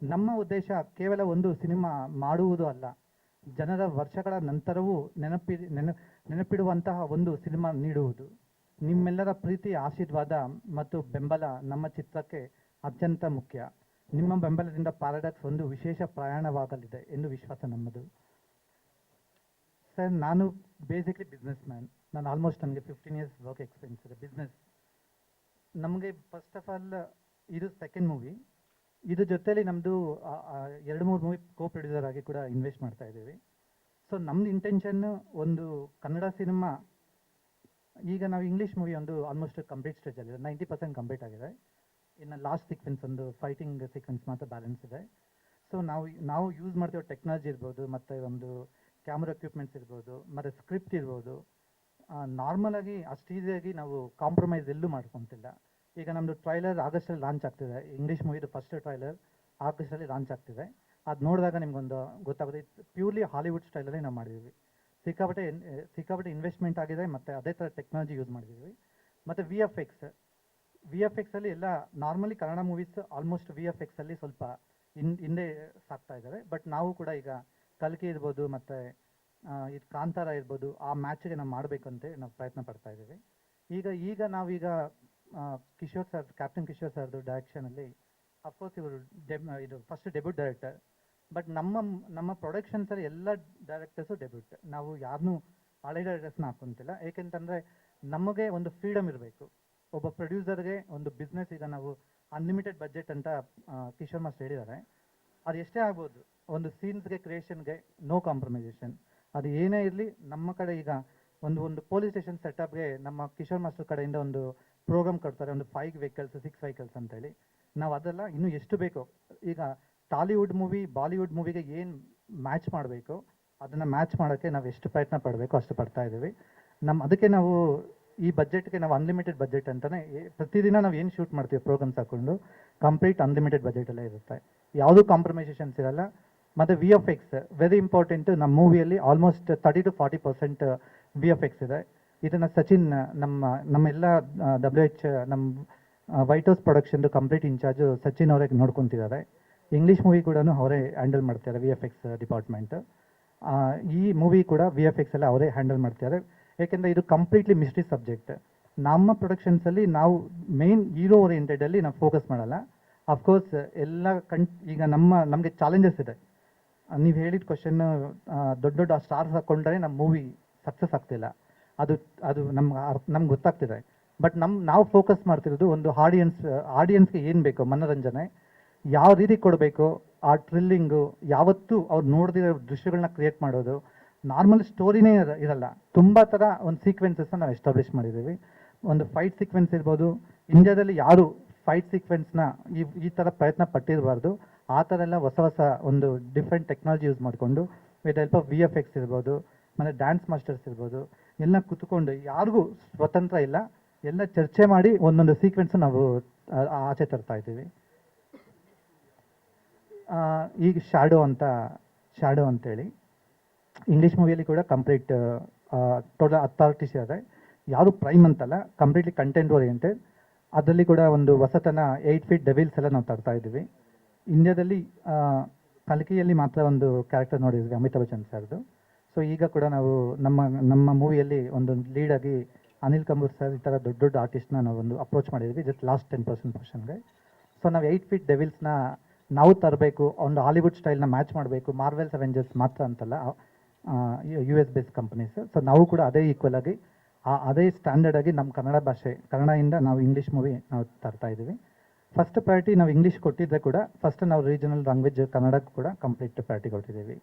ನಮ್ಮ ಉದ್ದೇಶ ಕೇವಲ ಒಂದು ಸಿನಿಮಾ ಮಾಡುವುದು ಅಲ್ಲ, ಜನರ ವರ್ಷಗಳ ನಂತರವೂ ನೆನಪಿಡುವಂತಹ ಒಂದು ಸಿನಿಮಾ ನೀಡುವುದು. ನಿಮ್ಮೆಲ್ಲರ ಪ್ರೀತಿ, ಆಶೀರ್ವಾದ ಮತ್ತು ಬೆಂಬಲ ನಮ್ಮ ಚಿತ್ರಕ್ಕೆ ಅತ್ಯಂತ ಮುಖ್ಯ. ನಿಮ್ಮ ಬೆಂಬಲದಿಂದ ಪ್ಯಾರಡಾಕ್ಸ್ ಒಂದು ವಿಶೇಷ ಪ್ರಯಾಣವಾಗಲಿದೆ ಎಂದು ವಿಶ್ವಾಸ ನಮ್ಮದು. ಸರ್, ನಾನು ಬೇಸಿಕ್ಲಿ ಬಿಸ್ನೆಸ್ ಮ್ಯಾನ್. ನಾನು ಆಲ್ಮೋಸ್ಟ್ ನನಗೆ 15 years ವರ್ಕ್ ಎಕ್ಸ್ಪೀರಿಯನ್ಸ್ ಇದೆ ಬಿಸ್ನೆಸ್. ನಮಗೆ ಫಸ್ಟ್ ಆಫ್ ಆಲ್ ಇದು ಸೆಕೆಂಡ್ ಮೂವಿ. ಇದ್ರ ಜೊತೆಲಿ ನಮ್ಮದು 2-3 ಮೂವಿ ಪ್ರೊಡ್ಯೂಸರ್ ಆಗಿ ಕೂಡ ಇನ್ವೆಸ್ಟ್ ಮಾಡ್ತಾ ಇದ್ದೀವಿ. ಸೊ ನಮ್ಮದು ಇಂಟೆನ್ಷನ್ನು ಒಂದು ಕನ್ನಡ ಸಿನಿಮಾ, ಈಗ ನಾವು ಇಂಗ್ಲೀಷ್ ಮೂವಿ ಒಂದು ಆಲ್ಮೋಸ್ಟ್ ಕಂಪ್ಲೀಟ್ ಸ್ಟೇಜಲ್ಲಿದೆ, 90% ಕಂಪ್ಲೀಟ್ ಆಗಿದೆ. ಇನ್ನು ಲಾಸ್ಟ್ ಸೀಕ್ವೆನ್ಸ್ ಒಂದು ಫೈಟಿಂಗ್ ಸೀಕ್ವೆನ್ಸ್ ಮಾತ್ರ ಬ್ಯಾಲೆನ್ಸ್ ಇದೆ. ಸೊ ನಾವು ಯೂಸ್ ಮಾಡ್ತಿರೋ ಟೆಕ್ನಾಲಜಿ ಇರ್ಬೋದು, ಮತ್ತು ಒಂದು ಕ್ಯಾಮ್ರಾ ಎಕ್ವಿಪ್ಮೆಂಟ್ಸ್ ಇರ್ಬೋದು, ಮತ್ತು ಸ್ಕ್ರಿಪ್ಟ್ ಇರ್ಬೋದು, ನಾರ್ಮಲಾಗಿ ಅಷ್ಟು ಈಸಿಯಾಗಿ ನಾವು ಕಾಂಪ್ರಮೈಸ್ ಎಲ್ಲೂ ಮಾಡ್ಕೊತಿಲ್ಲ. ಈಗ ನಮ್ಮದು ಟ್ರೈಲರ್ ಆಗಸ್ಟಲ್ಲಿ ಲಾಂಚ್ ಆಗ್ತಿದೆ. ಇಂಗ್ಲೀಷ್ ಮೂವಿದು ಫಸ್ಟ್ ಟ್ರೈಲರ್ ಆಗಸ್ಟಲ್ಲಿ ಲಾಂಚ್ ಆಗ್ತಿದೆ. ಅದು ನೋಡಿದಾಗ ನಿಮ್ಗೊಂದು ಗೊತ್ತಾಗುತ್ತೆ. ಪ್ಯೂರ್ಲಿ ಹಾಲಿವುಡ್ ಸ್ಟೈಲಲ್ಲಿ ನಾವು ಮಾಡಿದ್ದೀವಿ. ಸಿಕ್ಕಾಪಟ್ಟೆ ಇನ್ವೆಸ್ಟ್ಮೆಂಟ್ ಆಗಿದೆ, ಮತ್ತು ಅದೇ ಥರ ಟೆಕ್ನಾಲಜಿ ಯೂಸ್ ಮಾಡಿದ್ದೀವಿ. ಮತ್ತು ವಿ ಎಫ್ ಎಕ್ಸಲ್ಲಿ ಎಲ್ಲ normally Kannada movies almost VFX ಅಲ್ಲಿ ಸ್ವಲ್ಪ ಹಿಂದೆ ಸಾಕ್ತಾ ಇದ್ದಾರೆ. ಬಟ್ ನಾವು ಕೂಡ ಈಗ ಕಲ್ಕಿ ಇರ್ಬೋದು, ಮತ್ತು ಇದು ಕಾಂತಾರ ಇರ್ಬೋದು, ಆ ಮ್ಯಾಚಿಗೆ ನಾವು ಮಾಡಬೇಕಂತೆ ನಾವು ಪ್ರಯತ್ನ ಪಡ್ತಾ ಇದ್ದೀವಿ. ಈಗ ನಾವೀಗ ಕಿಶೋರ್ ಸರ್, ಕ್ಯಾಪ್ಟನ್ ಕಿಶೋರ್ ಸರ್ದು ಡೈರೆಕ್ಷನಲ್ಲಿ, ಅಫ್ಕೋರ್ಸ್ ಇವರು ಇದು ಫಸ್ಟ್ ಡೆಬ್ಯೂಟ್ ಡೈರೆಕ್ಟರ್. ಬಟ್ ನಮ್ಮ ಪ್ರೊಡಕ್ಷನ್ಸಲ್ಲಿ ಎಲ್ಲ ಡೈರೆಕ್ಟರ್ಸು ಡೆಬ್ಯೂಟ್. ನಾವು ಯಾರನ್ನೂ ಹಳೆ ಡೈರೆಕ್ಟರ್ಸ್ನ ಹಾಕೊಂತಿಲ್ಲ, ಏಕೆಂತಂದರೆ ನಮಗೆ ಒಂದು ಫ್ರೀಡಮ್ ಇರಬೇಕು. ಒಬ್ಬ ಪ್ರೊಡ್ಯೂಸರ್ಗೆ ಒಂದು ಬಿಸ್ನೆಸ್, ಈಗ ನಾವು ಅನ್ಲಿಮಿಟೆಡ್ ಬಜೆಟ್ ಅಂತ ಕಿಶೋರ್ ಮಾಸ್ಟರ್ ಹೇಳಿದ್ದಾರೆ. ಅದು ಎಷ್ಟೇ ಆಗ್ಬೋದು, ಒಂದು ಸೀನ್ಸ್ಗೆ, ಕ್ರಿಯೇಷನ್ಗೆ ನೋ ಕಾಂಪ್ರಮೈಸೇಷನ್. ಅದು ಏನೇ ಇರಲಿ, ನಮ್ಮ ಕಡೆ ಈಗ ಒಂದು ಪೊಲೀಸ್ ಸ್ಟೇಷನ್ ಸೆಟಪ್ಗೆ ನಮ್ಮ ಕಿಶೋರ್ ಮಾಸ್ಟರ್ ಕಡೆಯಿಂದ ಒಂದು ಪ್ರೋಗ್ರಾಮ್ ಕೊಡ್ತಾರೆ, ಒಂದು 5 ವೆಹಿಕಲ್ಸ್ 6 ವೆಹಿಕಲ್ಸ್ ಅಂತೇಳಿ. ನಾವು ಅದೆಲ್ಲ ಇನ್ನೂ ಎಷ್ಟು ಬೇಕೋ, ಈಗ ಟಾಲಿವುಡ್ ಮೂವಿ ಬಾಲಿವುಡ್ ಮೂವಿಗೆ ಏನು ಮ್ಯಾಚ್ ಮಾಡಬೇಕು ಅದನ್ನು ಮ್ಯಾಚ್ ಮಾಡೋಕ್ಕೆ ನಾವು ಎಷ್ಟು ಪ್ರಯತ್ನ ಪಡಬೇಕು ಅಷ್ಟು ಪಡ್ತಾ ಇದ್ದೀವಿ. ಅದಕ್ಕೆ ನಾವು ಈ ಬಜೆಟ್ಗೆ ನಾವು ಅನ್ಲಿಮಿಟೆಡ್ ಬಜೆಟ್ ಅಂತಲೇ ಪ್ರತಿದಿನ ನಾವು ಏನು ಶೂಟ್ ಮಾಡ್ತೀವಿ ಪ್ರೋಗ್ರಾಮ್ಸ್ ಹಾಕ್ಕೊಂಡು ಕಂಪ್ಲೀಟ್ ಅನ್ಲಿಮಿಟೆಡ್ ಬಜೆಟಲ್ಲೇ ಇರುತ್ತೆ, ಯಾವುದೂ ಕಾಂಪ್ರಮೈಸೇಷನ್ಸ್ ಇರಲ್ಲ. ಮತ್ತು VFX ವೆರಿ ಇಂಪಾರ್ಟೆಂಟ್. ನಮ್ಮ ಮೂವಿಯಲ್ಲಿ ಆಲ್ಮೋಸ್ಟ್ 30 to 40% VFX ಇದೆ. ಇದನ್ನು ಸಚಿನ್ ನಮ್ಮೆಲ್ಲ WH ನಮ್ಮ ವೈಟ್ ಹೌಸ್ ಪ್ರೊಡಕ್ಷನ್ದು ಕಂಪ್ಲೀಟ್ ಇನ್ಚಾರ್ಜು ಸಚಿನ್ ಅವರೇ ನೋಡ್ಕೊತಿದ್ದಾರೆ. ಇಂಗ್ಲೀಷ್ ಮೂವಿ ಕೂಡ ಅವರೇ ಹ್ಯಾಂಡಲ್ ಮಾಡ್ತಾರೆ VFX ಡಿಪಾರ್ಟ್ಮೆಂಟ್. ಈ ಮೂವಿ ಕೂಡ VFX ಎಲ್ಲ ಅವರೇ ಹ್ಯಾಂಡಲ್ ಮಾಡ್ತಾರೆ, ಏಕೆಂದರೆ ಇದು ಕಂಪ್ಲೀಟ್ಲಿ ಮಿಸ್ಟ್ರಿ ಸಬ್ಜೆಕ್ಟ್. ನಮ್ಮ ಪ್ರೊಡಕ್ಷನ್ಸಲ್ಲಿ ನಾವು ಮೇನ್ ಹೀರೋ ಓರಿಯೆಂಟೆಡಲ್ಲಿ ನಾವು ಫೋಕಸ್ ಮಾಡಲ್ಲ. ಅಫ್ಕೋರ್ಸ್ ಎಲ್ಲ ಈಗ ನಮಗೆ ಚಾಲೆಂಜಸ್ ಇದೆ. ನೀವು ಹೇಳಿದ ಕ್ವಶನ್, ದೊಡ್ಡ ದೊಡ್ಡ ಸ್ಟಾರ್ಸ್ ಹಾಕ್ಕೊಂಡ್ರೆ ನಮ್ಮ ಮೂವಿ ಸಕ್ಸಸ್ ಆಗ್ತಿಲ್ಲ, ಅದು ನಮ್ಗೆ ಗೊತ್ತಾಗ್ತಿದೆ. ಬಟ್ ನಾವು ಫೋಕಸ್ ಮಾಡ್ತಿರೋದು ಒಂದು ಆಡಿಯನ್ಸ್ಗೆ ಏನು ಬೇಕೋ ಮನೋರಂಜನೆ ಯಾವ ರೀತಿ ಕೊಡಬೇಕು, ಆ ಥ್ರಿಲ್ಲಿಂಗು ಯಾವತ್ತೂ ಅವ್ರು ನೋಡ್ದಿರೋ ದೃಶ್ಯಗಳನ್ನ ಕ್ರಿಯೇಟ್ ಮಾಡೋದು. ನಾರ್ಮಲ್ ಸ್ಟೋರಿನೇ ಇರಲ್ಲ, ತುಂಬ ಥರ ಒಂದು ಸೀಕ್ವೆನ್ಸಸ್ನ ನಾವು ಎಸ್ಟಾಬ್ಲಿಷ್ ಮಾಡಿದ್ದೀವಿ. ಒಂದು ಫೈಟ್ ಸೀಕ್ವೆನ್ಸ್ ಇರ್ಬೋದು, ಇಂಡಿಯಾದಲ್ಲಿ ಯಾರು ಫೈಟ್ ಸೀಕ್ವೆನ್ಸ್ನ ಈ ಥರ ಪ್ರಯತ್ನ ಪಟ್ಟಿರಬಾರ್ದು. ಆ ಥರ ಎಲ್ಲ ಹೊಸ ಒಂದು ಡಿಫ್ರೆಂಟ್ ಟೆಕ್ನಾಲಜಿ ಯೂಸ್ ಮಾಡಿಕೊಂಡು ವಿತ್ ಹೆಲ್ಪ್ ಆಫ್ VFX ಇರ್ಬೋದು, ಮತ್ತು ಡ್ಯಾನ್ಸ್ ಮಾಸ್ಟರ್ಸ್ ಇರ್ಬೋದು, ಎಲ್ಲ ಕುತ್ಕೊಂಡು ಯಾರಿಗೂ ಸ್ವತಂತ್ರ ಇಲ್ಲ, ಎಲ್ಲ ಚರ್ಚೆ ಮಾಡಿ ಒಂದೊಂದು ಸೀಕ್ವೆನ್ಸ್ ನಾವು ಆಚೆ ತರ್ತಾ ಇದ್ದೀವಿ. ಈಗ ಶ್ಯಾಡೋ ಅಂತೇಳಿ ಇಂಗ್ಲೀಷ್ ಮೂವಿಯಲ್ಲಿ ಕೂಡ ಕಂಪ್ಲೀಟ್ ಟೋಟಲ್ ಅಥಾರಿಟೀಸ್ ಇದೆ, ಯಾರು ಪ್ರೈಮ್ ಅಂತಲ್ಲ, ಕಂಪ್ಲೀಟ್ಲಿ ಕಂಟೆಂಟ್ ಓರಿಯೆಂಟೆಡ್. ಅದರಲ್ಲಿ ಕೂಡ ಒಂದು ಹೊಸತನ 8 ಫೀಟ್ ಡೆವಿಲ್ಸ್ ಎಲ್ಲ ನಾವು ತರ್ತಾ ಇದ್ದೀವಿ. ಇಂಡಿಯಾದಲ್ಲಿ ಕಲ್ಕಿಯಲ್ಲಿ ಮಾತ್ರ ಒಂದು ಕ್ಯಾರೆಕ್ಟರ್ ನೋಡಿದ್ವಿ ಅಮಿತಾಬ್ ಬಚ್ಚನ್ ಸರ್ದು. ಸೊ ಈಗ ಕೂಡ ನಾವು ನಮ್ಮ ಮೂವಿಯಲ್ಲಿ ಒಂದು ಲೀಡಾಗಿ ಅನಿಲ್ ಕಪೂರ್ ಸರ್ ಈ ಥರ ದೊಡ್ಡ ದೊಡ್ಡ ಆರ್ಟಿಸ್ಟ್ನ ನಾವು ಒಂದು ಅಪ್ರೋಚ್ ಮಾಡಿದ್ವಿ ಜಸ್ಟ್ ಲಾಸ್ಟ್ 10% ಪೋರ್ಷನ್ಗೆ. ಸೊ ನಾವು 8 ಫೀಟ್ ಡೆವಿಲ್ಸ್ನ ನಾವು ತರಬೇಕು, ಒಂದು ಹಾಲಿವುಡ್ ಸ್ಟೈಲ್ನ ಮ್ಯಾಚ್ ಮಾಡಬೇಕು. ಮಾರ್ವೆಲ್ಸ್ ಅವೆಂಜರ್ಸ್ ಮಾತ್ರ ಅಂತಲ್ಲ, US ಬೇಸ್ಡ್ ಕಂಪನೀಸ್. ಸೊ ನಾವು ಕೂಡ ಅದೇ ಈಕ್ವಲ್ ಆಗಿ ಅದೇ ಸ್ಟ್ಯಾಂಡರ್ಡ್ ಆಗಿ ನಮ್ಮ ಕನ್ನಡ ಭಾಷೆ, ಕನ್ನಡದಿಂದ ನಾವು ಇಂಗ್ಲೀಷ್ ಮೂವಿ ನಾವು ತರ್ತಾ ಇದ್ದೀವಿ. ಫಸ್ಟ್ ಪ್ರಯಾರಿಟಿ ನಾವು ಇಂಗ್ಲೀಷ್ ಕೊಟ್ಟಿದ್ದರೆ ಕೂಡ ಫಸ್ಟ್ ನಾವು ರೀಜನಲ್ ಲ್ಯಾಂಗ್ವೇಜ್ ಕನ್ನಡಕ್ಕೆ ಕೂಡ ಕಂಪ್ಲೀಟ್ ಪ್ರಯಾರಿಟಿ ಕೊಟ್ಟಿದ್ದೀವಿ.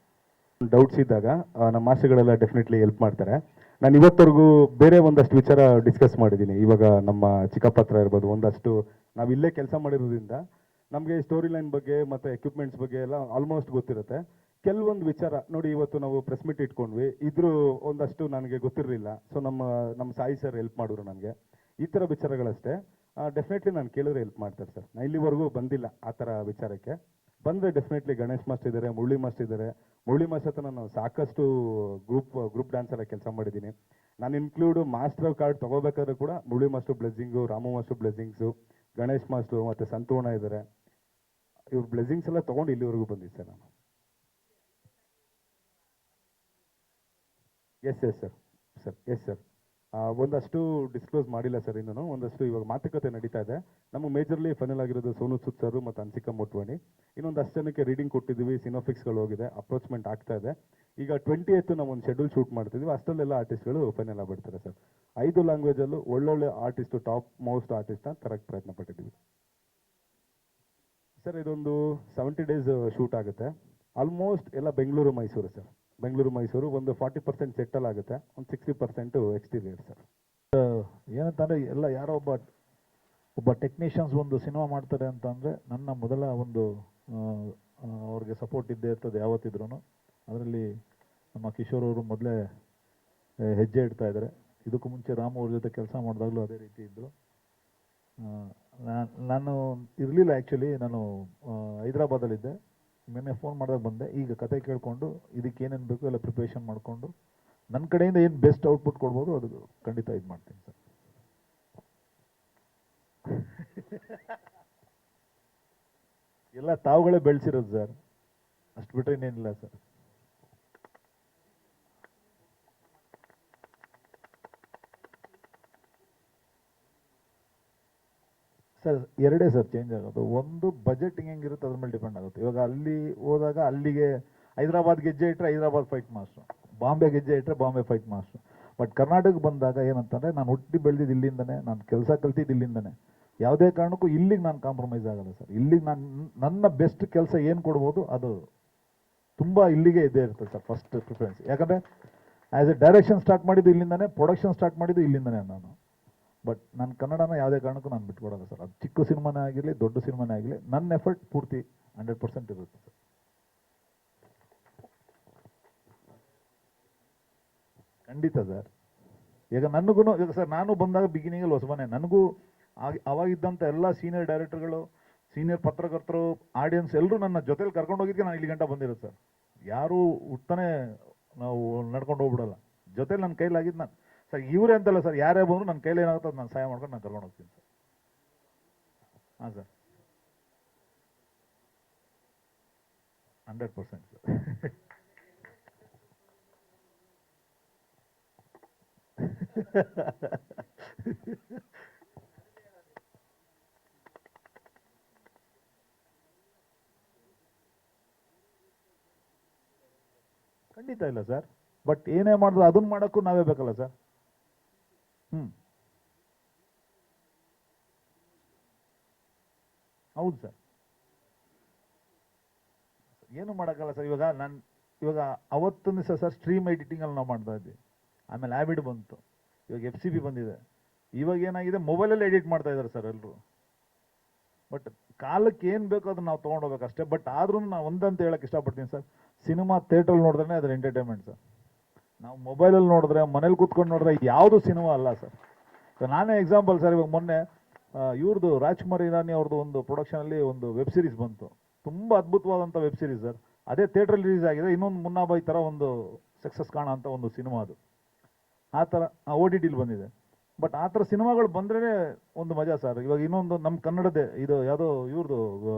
ಡೌಟ್ಸ್ ಇದ್ದಾಗ ನಮ್ಮ ಮಾಸ್ಟರ್ಗಳೆಲ್ಲ ಡೆಫಿನೆಟ್ಲಿ ಹೆಲ್ಪ್ ಮಾಡ್ತಾರೆ. ನಾನು ಇವತ್ತವರೆಗೂ ಬೇರೆ ಒಂದಷ್ಟು ವಿಚಾರ ಡಿಸ್ಕಸ್ ಮಾಡಿದ್ದೀನಿ. ಇವಾಗ ನಮ್ಮ ಚಿಕ್ಕಪತ್ರ ಇರ್ಬೋದು, ಒಂದಷ್ಟು ನಾವು ಇಲ್ಲೇ ಕೆಲಸ ಮಾಡಿರೋದ್ರಿಂದ ನಮಗೆ ಸ್ಟೋರಿ ಲೈನ್ ಬಗ್ಗೆ ಮತ್ತು ಎಕ್ವಿಪ್ಮೆಂಟ್ಸ್ ಬಗ್ಗೆ ಎಲ್ಲ ಆಲ್ಮೋಸ್ಟ್ ಗೊತ್ತಿರುತ್ತೆ. ಕೆಲವೊಂದು ವಿಚಾರ ನೋಡಿ, ಇವತ್ತು ನಾವು ಪ್ರೆಸ್ ಮೀಟ್ ಇಟ್ಕೊಂಡ್ವಿ, ಇದ್ರೂ ಒಂದಷ್ಟು ನನಗೆ ಗೊತ್ತಿರಲಿಲ್ಲ. ಸೊ ನಮ್ಮ ಸಾಯಿ ಸರ್ ಹೆಲ್ಪ್ ಮಾಡಿದ್ರು ನನಗೆ. ಈ ಥರ ವಿಚಾರಗಳಷ್ಟೇ ಡೆಫಿನೆಟ್ಲಿ ನಾನು ಕೇಳಿದ್ರೆ ಹೆಲ್ಪ್ ಮಾಡ್ತಾರೆ ಸರ್. ನಾನು ಇಲ್ಲಿವರೆಗೂ ಬಂದಿಲ್ಲ ಆ ಥರ ವಿಚಾರಕ್ಕೆ. ಬಂದರೆ ಡೆಫಿನೆಟ್ಲಿ ಗಣೇಶ್ ಮಾಸ್ಟರ್ ಇದ್ದಾರೆ, ಮುರಳಿ ಮಾಸ್ಟರ್ ಇದ್ದಾರೆ. ಮುರಳಿ ಮಾಸ್ಟರ್ ಹತ್ರ ನಾನು ಸಾಕಷ್ಟು ಗ್ರೂಪ್ ಡ್ಯಾನ್ಸ್ ಎಲ್ಲ ಕೆಲಸ ಮಾಡಿದ್ದೀನಿ. ನಾನು ಇನ್ಕ್ಲೂಡ್ ಮಾಸ್ಟರ್ ಕಾರ್ಡ್ ತೊಗೋಬೇಕಾದ್ರೆ ಕೂಡ Murali master blessing, Ramu master blessings, Ganesh master ಮತ್ತು ಸಂತೋಣ ಇದ್ದಾರೆ. ಇವ್ರ ಬ್ಲೆಸ್ಸಿಂಗ್ಸ್ ಎಲ್ಲ ತೊಗೊಂಡು ಇಲ್ಲಿವರೆಗೂ ಬಂದಿದ್ದೆ ಸರ್ ನಾನು. Yes sir. ಒಂದಷ್ಟು ಡಿಸ್ಕ್ಲೋಸ್ ಮಾಡಿಲ್ಲ ಸರ್, ಇನ್ನೂ ಒಂದಷ್ಟು ಇವಾಗ ಮಾತುಕತೆ ನಡೀತಾ ಇದೆ. ನಮಗೆ ಮೇಜರ್ಲಿ ಫೈನಲ್ ಆಗಿರೋದು ಸೋನು ಸುದ್ ಸರ್ ಮತ್ತು ಅನ್ಸಿಕಾ ಮೋಟ್ವಾಣಿ. ಇನ್ನೊಂದು ಅಷ್ಟು ಜನಕ್ಕೆ ರೀಡಿಂಗ್ ಕೊಟ್ಟಿದ್ದೀವಿ, ಸಿನೋಫಿಕ್ಸ್ಗಳು ಹೋಗಿದೆ, ಅಪ್ರೋಚ್ಮೆಂಟ್ ಆಗ್ತಾ ಇದೆ. ಈಗ 28 ನಾವು ಒಂದು ಶೆಡ್ಯೂಲ್ ಶೂಟ್ ಮಾಡ್ತಿದ್ದೀವಿ. ಅಷ್ಟರಲ್ಲೆಲ್ಲ ಆರ್ಟಿಸ್ಟ್ಗಳು ಫೈನಲ್ ಆಗಿಬಿಡ್ತಾರೆ ಸರ್. 5 ಲ್ಯಾಂಗ್ವೇಜಲ್ಲೂ ಒಳ್ಳೊಳ್ಳೆ ಆರ್ಟಿಸ್ಟು, ಟಾಪ್ ಮೋಸ್ಟ್ ಆರ್ಟಿಸ್ಟ್ನ ತರಕ್ಕೆ ಪ್ರಯತ್ನ ಪಟ್ಟಿದ್ದೀವಿ ಸರ್. ಇದೊಂದು 70 days ಶೂಟ್ ಆಗುತ್ತೆ. ಆಲ್ಮೋಸ್ಟ್ ಎಲ್ಲ ಬೆಂಗಳೂರು ಮೈಸೂರು ಸರ್. ಬೆಂಗಳೂರು ಮೈಸೂರು ಒಂದು 40% ಸೆಟ್ಟಲ್ ಆಗುತ್ತೆ, ಒಂದು 60% ಎಕ್ಸ್ಟೀರಿಯರ್ ಸರ್. ಏನಂತಂದರೆ ಎಲ್ಲ ಯಾರೋ ಒಬ್ಬ ಟೆಕ್ನಿಷಿಯನ್ಸ್ ಒಂದು ಸಿನಿಮಾ ಮಾಡ್ತಾರೆ ಅಂತಂದರೆ ನನ್ನ ಮೊದಲ ಒಂದು ಅವ್ರಿಗೆ ಸಪೋರ್ಟ್ ಇದ್ದೇ ಇರ್ತದೆ ಯಾವತ್ತಿದ್ರೂ. ಅದರಲ್ಲಿ ನಮ್ಮ ಕಿಶೋರ್ ಅವರು ಮೊದಲೇ ಹೆಜ್ಜೆ ಇಡ್ತಾ ಇದ್ದಾರೆ. ಇದಕ್ಕೂ ಮುಂಚೆ ರಾಮು ಅವ್ರ ಜೊತೆ ಕೆಲಸ ಮಾಡಿದಾಗಲೂ ಅದೇ ರೀತಿ ಇದ್ದರು. ನಾನು ಇರಲಿಲ್ಲ ಆ್ಯಕ್ಚುಲಿ, ನಾನು ಹೈದ್ರಾಬಾದಲ್ಲಿದ್ದೆ. ನಿನ್ನೆ ಫೋನ್ ಮಾಡಿದಾಗ ಬಂದೆ. ಈಗ ಕತೆ ಕೇಳಿಕೊಂಡು ಇದಕ್ಕೆ ಏನೇನು ಬೇಕು ಎಲ್ಲ ಪ್ರಿಪ್ರೇಷನ್ ಮಾಡಿಕೊಂಡು ನನ್ನ ಕಡೆಯಿಂದ ಏನು ಬೆಸ್ಟ್ ಔಟ್ಪುಟ್ ಕೊಡ್ಬೋದು ಅದು ಖಂಡಿತ ಇದು ಮಾಡ್ತೀನಿ ಸರ್. ಎಲ್ಲ ತಾವುಗಳೇ ಬೆಳೆಸಿರೋದು ಸರ್, ಅಷ್ಟು ಬಿಟ್ಟರೆ ಇನ್ನೇನಿಲ್ಲ ಸರ್. ಸರ್ ಎರಡೇ ಸರ್ ಚೇಂಜ್ ಆಗೋದು. ಒಂದು ಬಜೆಟ್ ಹೆಂಗಿರುತ್ತೆ ಅದ್ರ ಮೇಲೆ ಡಿಪೆಂಡ್ ಆಗುತ್ತೆ. ಇವಾಗ ಅಲ್ಲಿ ಹೋದಾಗ ಅಲ್ಲಿಗೆ ಹೈದರಾಬಾದ್ ಗೆಜ್ಜೆ ಇಟ್ಟರೆ ಹೈದರಾಬಾದ್ ಫೈಟ್ ಮಾಸ್ಟ್ರು, ಬಾಂಬೆ ಗೆಜ್ಜೆ ಇಟ್ಟರೆ ಬಾಂಬೆ ಫೈಟ್ ಮಾಸ್ಟ್ರು. ಬಟ್ ಕರ್ನಾಟಕಕ್ಕೆ ಬಂದಾಗ ಏನಂತಂದರೆ ನಾನು ಹುಟ್ಟಿ ಬೆಳೆದಿದ್ದು ಇಲ್ಲಿಂದನೇ, ನಾನು ಕೆಲಸ ಕಲ್ತಿದ್ದು ಇಲ್ಲಿಂದನೇ. ಯಾವುದೇ ಕಾರಣಕ್ಕೂ ಇಲ್ಲಿಗೆ ನಾನು ಕಾಂಪ್ರಮೈಸ್ ಆಗಲ್ಲ ಸರ್. ಇಲ್ಲಿಗೆ ನನ್ನ ಬೆಸ್ಟ್ ಕೆಲಸ ಏನು ಕೊಡ್ಬೋದು ಅದು ತುಂಬ ಇಲ್ಲಿಗೆ ಇದ್ದೇ ಇರ್ತದೆ ಸರ್, ಫಸ್ಟ್ ಪ್ರಿಫರೆನ್ಸ್. ಯಾಕಂದರೆ ಆ್ಯಸ್ ಎ ಡೈರೆಕ್ಷನ್ ಸ್ಟಾರ್ಟ್ ಮಾಡಿದ್ದು ಇಲ್ಲಿಂದನೇ, ಪ್ರೊಡಕ್ಷನ್ ಸ್ಟಾರ್ಟ್ ಮಾಡಿದ್ದು ಇಲ್ಲಿಂದನೇ ನಾನು. ಬಟ್ ನನ್ನ ಕನ್ನಡನ ಯಾವುದೇ ಕಾರಣಕ್ಕೂ ನಾನು ಬಿಟ್ಕೊಡಲ್ಲ ಸರ್. ಅದು ಚಿಕ್ಕ ಸಿನಿಮಾನೇ ಆಗಿರಲಿ, ದೊಡ್ಡ ಸಿನಿಮಾನೇ ಆಗಲಿ, ನನ್ನ ಎಫರ್ಟ್ ಪೂರ್ತಿ 100% ಇರುತ್ತೆ ಸರ್. ಖಂಡಿತ ಸರ್. ಈಗ ನನಗೂ ಈಗ ಸರ್, ನಾನು ಬಂದಾಗ ಬಿಗಿನಿಂಗಲ್ಲಿ ಹೊಸಬನೇ, ನನಗೂ ಅವಾಗಿದ್ದಂಥ ಎಲ್ಲ ಸೀನಿಯರ್ ಡೈರೆಕ್ಟರ್ಗಳು, ಸೀನಿಯರ್ ಪತ್ರಕರ್ತರು, ಆಡಿಯನ್ಸ್ ಎಲ್ಲರೂ ನನ್ನ ಜೊತೆಲಿ ಕರ್ಕೊಂಡು ಹೋಗಿದ್ದಕ್ಕೆ ನಾನು ಇಲ್ಲಿ ಗಂಟ ಬಂದಿರೋದು ಸರ್. ಯಾರೂ ಹುಟ್ತಾನೆ ನಾವು ನಡ್ಕೊಂಡು ಹೋಗ್ಬಿಡಲ್ಲ, ಜೊತೆಲಿ ನನ್ನ ಕೈಲಾಗಿದ್ದು ನಾನು ಸರ್. ಇವರೇ ಅಂತಲ್ಲ ಸರ್, ಯಾರೇ ಬಂದರೂ ನನ್ನ ಕೈಲಿ ಏನಾಗುತ್ತೆ ಅದು ನಾನು ಸಹಾಯ ಮಾಡ್ಕೊಂಡು ನಾನು ಕರ್ಕೊಂಡು ಹೋಗ್ತೀನಿ ಸರ್. ಹಾಂ ಸರ್, 100% ಸರ್. ಖಂಡಿತ ಇಲ್ಲ ಸರ್. ಬಟ್ ಏನೇ ಮಾಡಿದ್ರು ಅದನ್ನ ಮಾಡೋಕ್ಕೂ ನಾವೇ ಬೇಕಲ್ಲ ಸರ್. ಹೌದು ಸರ್, ಏನು ಮಾಡೋಕ್ಕಲ್ಲ ಸರ್. ಇವಾಗ ಅವತ್ತೊಂದು ದಿವಸ ಸರ್ ಸ್ಟ್ರೀಮ್ ಎಡಿಟಿಂಗಲ್ಲಿ ನಾವು ಮಾಡ್ತಾ ಇದ್ವಿ, ಆಮೇಲೆ ಆ್ಯಬಿಡ್ ಬಂತು, ಇವಾಗ FCP ಬಂದಿದೆ, ಇವಾಗ ಏನಾಗಿದೆ ಮೊಬೈಲಲ್ಲಿ ಎಡಿಟ್ ಮಾಡ್ತಾ ಇದ್ದಾರೆ ಸರ್ ಎಲ್ಲರೂ. ಬಟ್ ಕಾಲಕ್ಕೆ ಏನು ಬೇಕೋ ಅದನ್ನ ನಾವು ತೊಗೊಂಡೋಗ್ಬೇಕು ಅಷ್ಟೇ. ಬಟ್ ಆದ್ರೂ ನಾನು ಒಂದಂತ ಹೇಳಕ್ಕೆ ಇಷ್ಟಪಡ್ತೀನಿ ಸರ್, ಸಿನಿಮಾ ಥಿಯೇಟ್ರಲ್ಲಿ ನೋಡಿದ್ರೆ ಅದ್ರ ಎಂಟರ್ಟೈನ್ಮೆಂಟ್ ಸರ್. ನಾವು ಮೊಬೈಲಲ್ಲಿ ನೋಡಿದ್ರೆ, ಮನೇಲಿ ಕೂತ್ಕೊಂಡು ನೋಡಿದ್ರೆ ಯಾವುದು ಸಿನಿಮಾ ಅಲ್ಲ ಸರ್. ನಾನೇ ಎಕ್ಸಾಂಪಲ್ ಸರ್, ಇವಾಗ ಮೊನ್ನೆ ಇವ್ರದ್ದು ರಾಜ್ಕುಮಾರ್ ಇರಾನಿ ಅವ್ರದ್ದು ಒಂದು ಪ್ರೊಡಕ್ಷನಲ್ಲಿ ಒಂದು ವೆಬ್ ಸೀರೀಸ್ ಬಂತು, ತುಂಬ ಅದ್ಭುತವಾದಂಥ ವೆಬ್ ಸೀರೀಸ್ ಸರ್. ಅದೇ ಥಿಯೇಟ್ರಲ್ಲಿ ರಿಲೀಸ್ ಆಗಿದೆ. ಇನ್ನೊಂದು ಮುನ್ನಾಬಾಯಿ ಥರ ಒಂದು ಸಕ್ಸಸ್ ಕಾಣೋ ಅಂತ ಒಂದು ಸಿನಿಮಾ ಅದು, ಆ ಥರ OTTಲಿ ಬಂದಿದೆ. ಬಟ್ ಆ ಥರ ಸಿನಿಮಾಗಳು ಬಂದ್ರೇ ಒಂದು ಮಜಾ ಸರ್. ಇವಾಗ ಇನ್ನೊಂದು ನಮ್ಮ ಕನ್ನಡದೇ ಇದು ಯಾವುದೋ ಇವ್ರದ್ದು